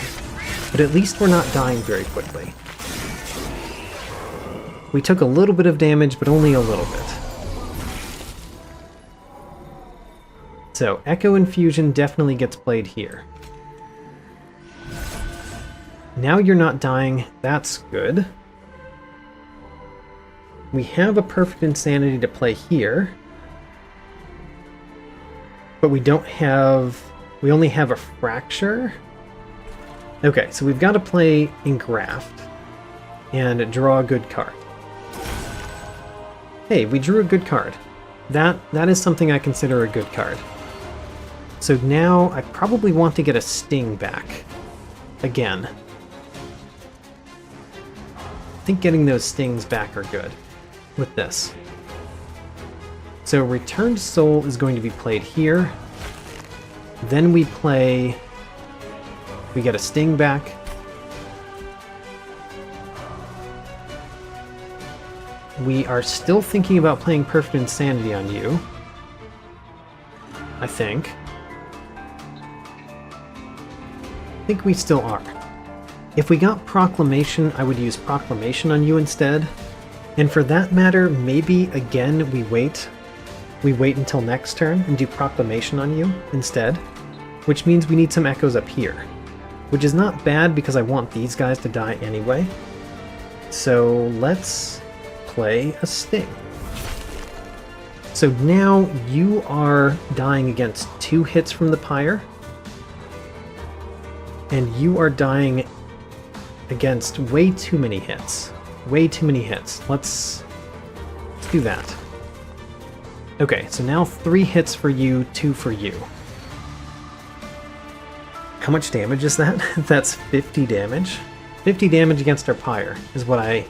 but at least we're not dying very quickly. We took a little bit of damage, but only a little bit. So, Echo Infusion definitely gets played here. Now you're not dying, that's good. We have a Perfect Insanity to play here. But we don't have... We only have a Fracture. Okay, so we've got to play Engraft and draw a good card. Hey, we drew a good card. That is something I consider a good card. So now I probably want to get a Sting back. Again. I think getting those Stings back are good with this. So Returned Soul is going to be played here. Then we play... We get a Sting back. we are still thinking about playing Perfect Insanity on you. I think. I think we still are. If we got Proclamation, I would use Proclamation on you instead. And for that matter, maybe again we wait until next turn and do Proclamation on you instead, which means we need some echoes up here, which is not bad because I want these guys to die anyway. So let's play a Sting. So now you are dying against 2 hits from the Pyre, and you are dying against way too many hits. Way too many hits. Let's do that. Okay, so now 3 hits for you, 2 for you. How much damage is that? That's 50 damage. 50 damage against our Pyre is what I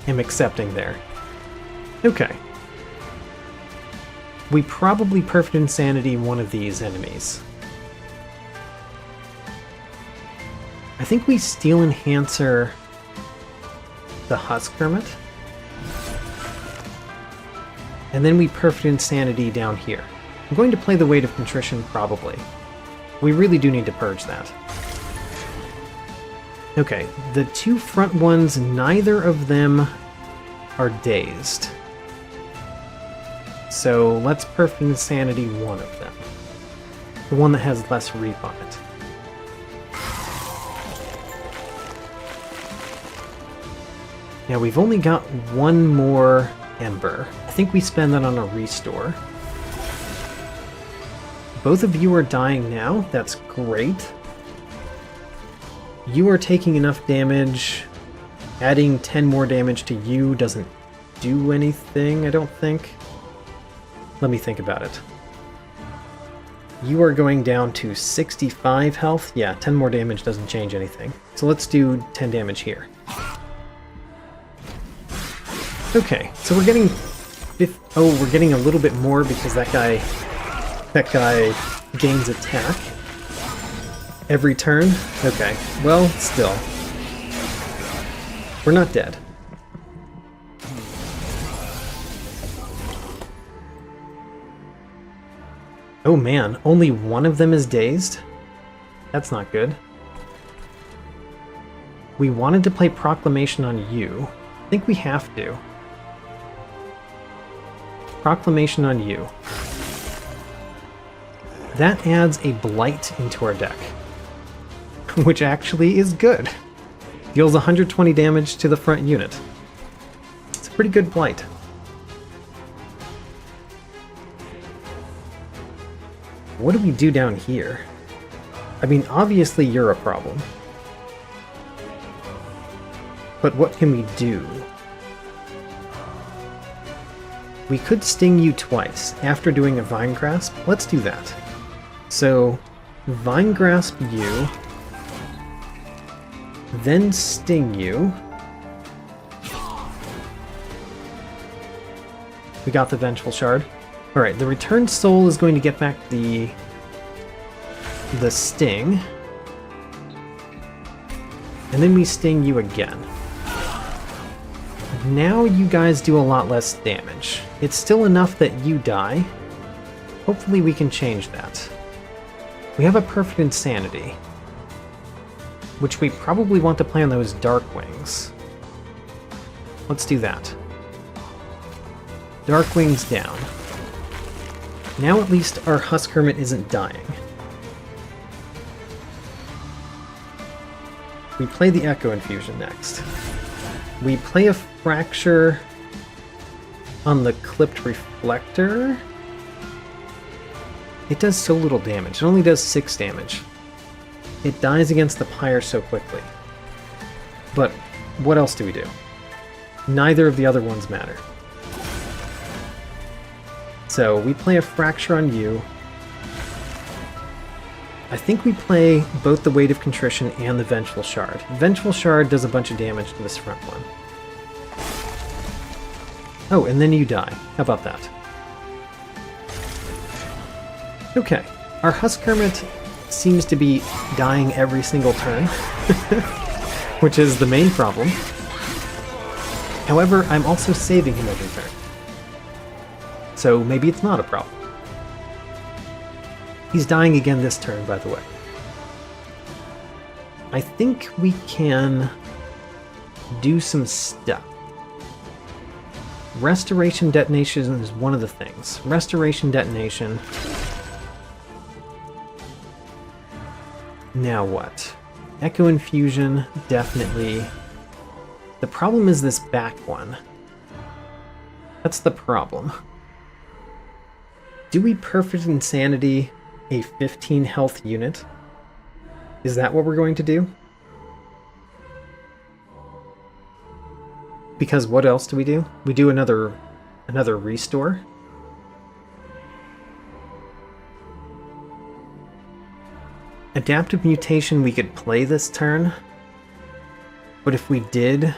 am accepting there. Okay. We probably Perfect Insanity one of these enemies. I think we Steel Enhancer the Husk Hermit. And then we Perfect Insanity down here. I'm going to play the Weight of Contrition, probably. We really do need to purge that. Okay, the 2 front ones, neither of them are dazed. So let's Perfect Insanity one of them. The one that has less reap on it. Now we've only got 1 more Ember. I think we spend that on a restore. Both of you are dying now. That's great. You are taking enough damage. Adding 10 more damage to you doesn't do anything, I don't think. Let me think about it. You are going down to 65 health. Yeah, 10 more damage doesn't change anything. So let's do 10 damage here. Okay, so we're getting... we're getting a little bit more because that guy gains attack every turn. Okay, well, still. We're not dead. Oh man, only one of them is dazed? That's not good. We wanted to play Proclamation on you. I think we have to. Proclamation on you. That adds a Blight into our deck, which actually is good. Deals 120 damage to the front unit. It's a pretty good Blight. What do we do down here? I mean, obviously you're a problem. But what can we do? We could sting you twice after doing a Vine Grasp. Let's do that. So, Vine Grasp you, then sting you. We got the Vengeful Shard. Alright, the Returned Soul is going to get back the sting. And then we sting you again. Now you guys do a lot less damage. It's still enough that you die. Hopefully we can change that. We have a Perfect Insanity, which we probably want to play on those Dark Wings. Let's do that. Dark Wings down. Now at least our Husk Hermit isn't dying. We play the Echo Infusion next. We play a Fracture on the Clipped Reflector. It does so little damage. It only does 6 damage. It dies against the Pyre so quickly. But what else do we do? Neither of the other ones matter. So we play a Fracture on you. I think we play both the Weight of Contrition and the Vengeful Shard. Vengeful Shard does a bunch of damage to this front one. Oh, and then you die. How about that? Okay. Our Husk Hermit seems to be dying every single turn, which is the main problem. However, I'm also saving him every turn. So maybe it's not a problem. He's dying again this turn, by the way. I think we can do some stuff. Restoration detonation is one of the things. Restoration detonation. Now what? Echo infusion, definitely. The problem is this back one. That's the problem. Do we Perfect Insanity a 15 health unit? Is that what we're going to do? Because what else do? We do another restore. Adaptive mutation we could play this turn, but if we did,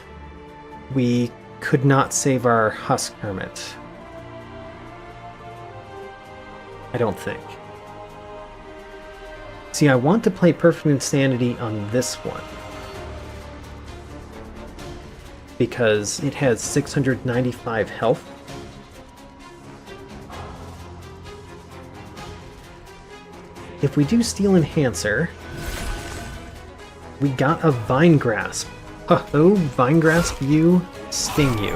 we could not save our Husk Hermit. I don't think. See, I want to play Perfect Insanity on this one, because it has 695 health. If we do Steel Enhancer, we got a Vine Grasp. Oh, Vine Grasp you, Sting you.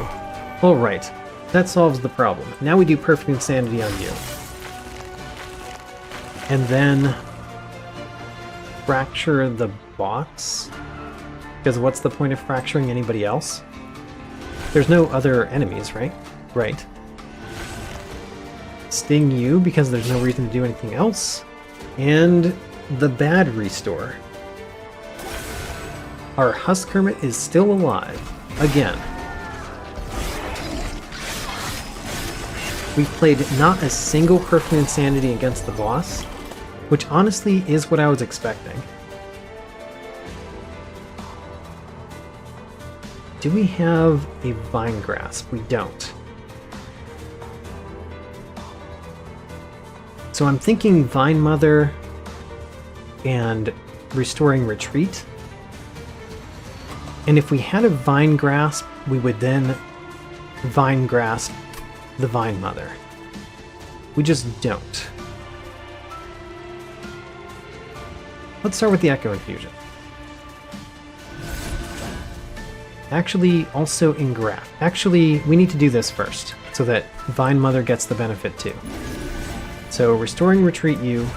Alright, that solves the problem. Now we do Perfect Insanity on you. And then fracture the boss? Because what's the point of fracturing anybody else? There's no other enemies, right? Right. Sting you, because there's no reason to do anything else. And the bad restore. Our Husk Hermit is still alive. Again. We played not a single Perfect Insanity against the boss, which honestly is what I was expecting. Do we have a Vine Grasp? We don't. So I'm thinking Vine Mother and Restoring Retreat. And if we had a Vine Grasp, we would then Vine Grasp the Vine Mother. We just don't. Let's start with the Echo Infusion. Actually, also engraft. Actually, we need to do this first, so that Vine Mother gets the benefit too. So, Restoring Retreat you.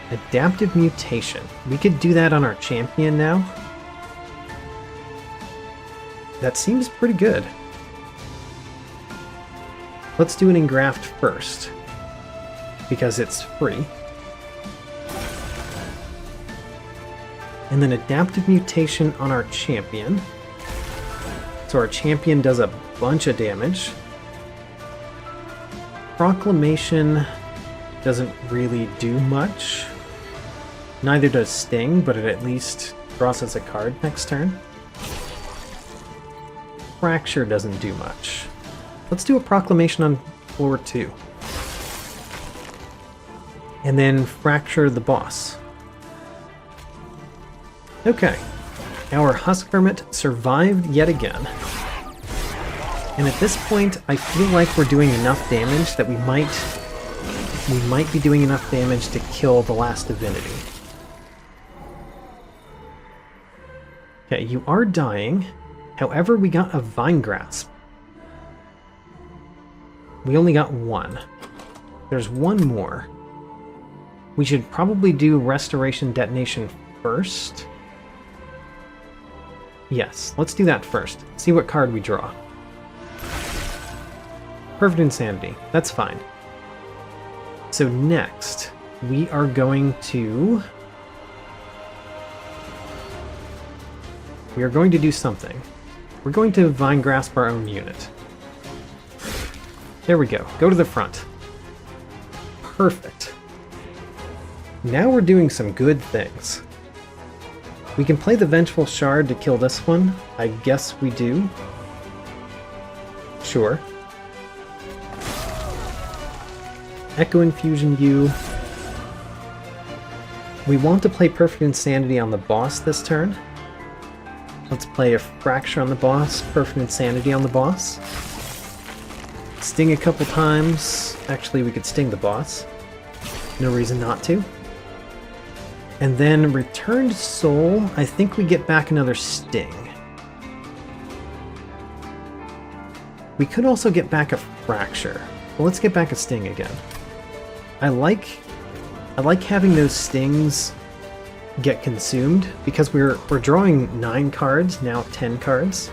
Adaptive Mutation. We could do that on our champion now. That seems pretty good. Let's do an engraft first, because it's free. And then Adaptive Mutation on our champion. So our champion does a bunch of damage. Proclamation doesn't really do much. Neither does Sting, but it at least draws us a card next turn. Fracture doesn't do much. Let's do a Proclamation on floor 2. And then Fracture the boss. Okay. Our Husk Hermit survived yet again. And at this point, I feel like we're doing enough damage that we might be doing enough damage to kill the Last Divinity. Okay, you are dying. However, we got a Vine Grasp. We only got one. There's one more. We should probably do Restoration Detonation first. Yes, let's do that first. See what card we draw. Perfect Insanity. That's fine. So next, we are going to... do something. We're going to Vine Grasp our own unit. There we go. Go to the front. Perfect. Now we're doing some good things. We can play the Vengeful Shard to kill this one. I guess we do. Sure. Echo Infusion you. We want to play Perfect Insanity on the boss this turn. Let's play a Fracture on the boss, Perfect Insanity on the boss. Sting a couple times. Actually, we could sting the boss. No reason not to. And then Returned Soul, I think we get back another Sting. We could also get back a Fracture. Well, let's get back a Sting again. I like having those Stings get consumed, because we're drawing 9 cards, now 10 cards.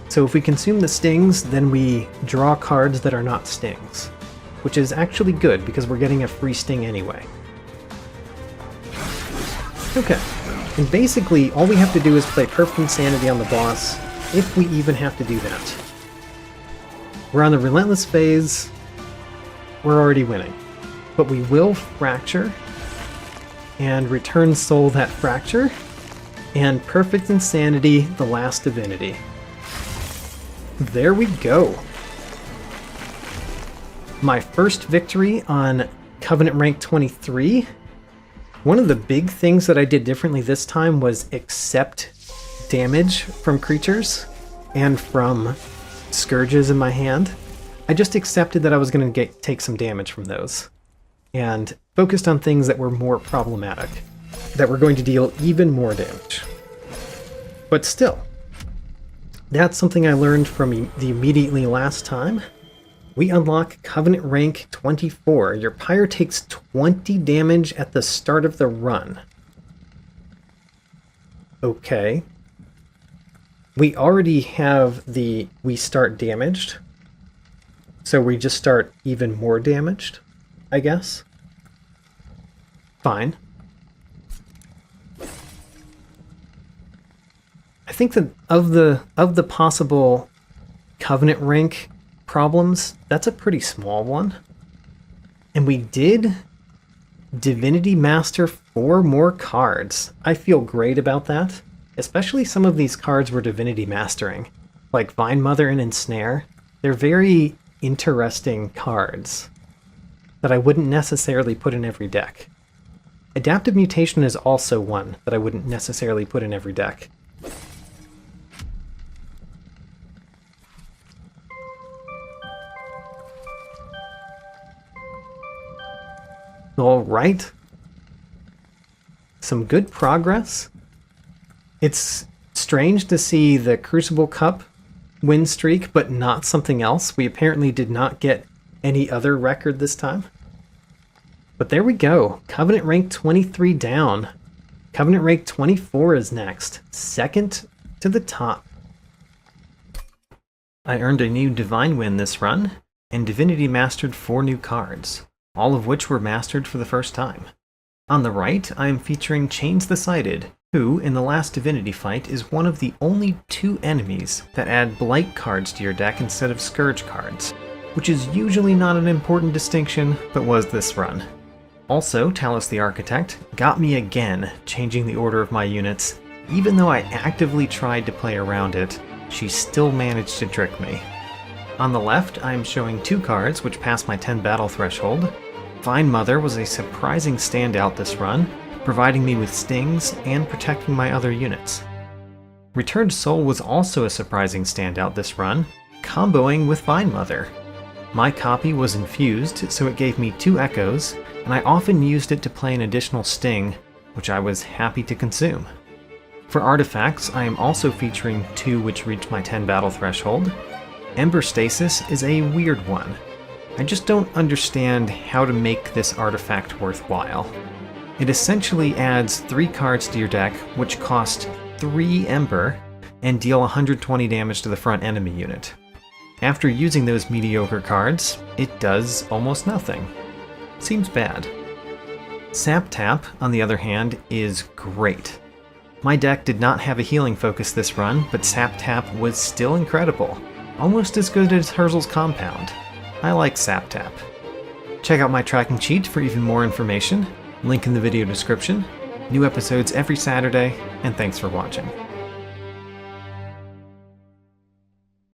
So if we consume the Stings, then we draw cards that are not Stings, which is actually good, because we're getting a free Sting anyway. Okay, and basically all we have to do is play Perfect Insanity on the boss, if we even have to do that. We're on the Relentless phase, we're already winning. But we will Fracture, and Return Soul that Fracture, and Perfect Insanity the Last Divinity. There we go! My first victory on Covenant rank 23. One of the big things that I did differently this time was accept damage from creatures and from scourges in my hand. I just accepted that I was going to take some damage from those, and focused on things that were more problematic, that were going to deal even more damage. But still, that's something I learned from the immediately last time. We unlock Covenant rank 24. Your Pyre takes 20 damage at the start of the run. Okay. We already have the we start damaged, so we just start even more damaged, I guess. Fine. I think that of the possible Covenant rank problems, that's a pretty small one. And we did Divinity Master 4 more cards. I feel great about that. Especially some of these cards we're Divinity Mastering, like Vine Mother and Ensnare. They're very interesting cards that I wouldn't necessarily put in every deck. Adaptive Mutation is also one that I wouldn't necessarily put in every deck. Alright. Some good progress. It's strange to see the Crucible Cup win streak, but not something else. We apparently did not get any other record this time. But there we go. Covenant rank 23 down. Covenant rank 24 is next. Second to the top. I earned a new Divine win this run, and Divinity mastered 4 new cards, all of which were mastered for the first time. On the right, I am featuring Chains the Sighted, who, in the Last Divinity fight, is one of the only 2 enemies that add Blight cards to your deck instead of Scourge cards, which is usually not an important distinction, but was this run. Also, Talos the Architect got me again, changing the order of my units. Even though I actively tried to play around it, she still managed to trick me. On the left, I am showing 2 cards which pass my 10 battle threshold. Vine Mother was a surprising standout this run, providing me with stings and protecting my other units. Returned Soul was also a surprising standout this run, comboing with Vine Mother. My copy was infused, so it gave me 2 echoes, and I often used it to play an additional sting, which I was happy to consume. For artifacts, I am also featuring 2 which reach my 10 battle threshold. Ember Stasis is a weird one. I just don't understand how to make this artifact worthwhile. It essentially adds 3 cards to your deck, which cost 3 Ember, and deal 120 damage to the front enemy unit. After using those mediocre cards, it does almost nothing. Seems bad. Sap Tap, on the other hand, is great. My deck did not have a healing focus this run, but Sap Tap was still incredible. Almost as good as Herzl's Compound. I like Sap Tap. Check out my tracking sheet for even more information. Link in the video description. New episodes every Saturday, and thanks for watching.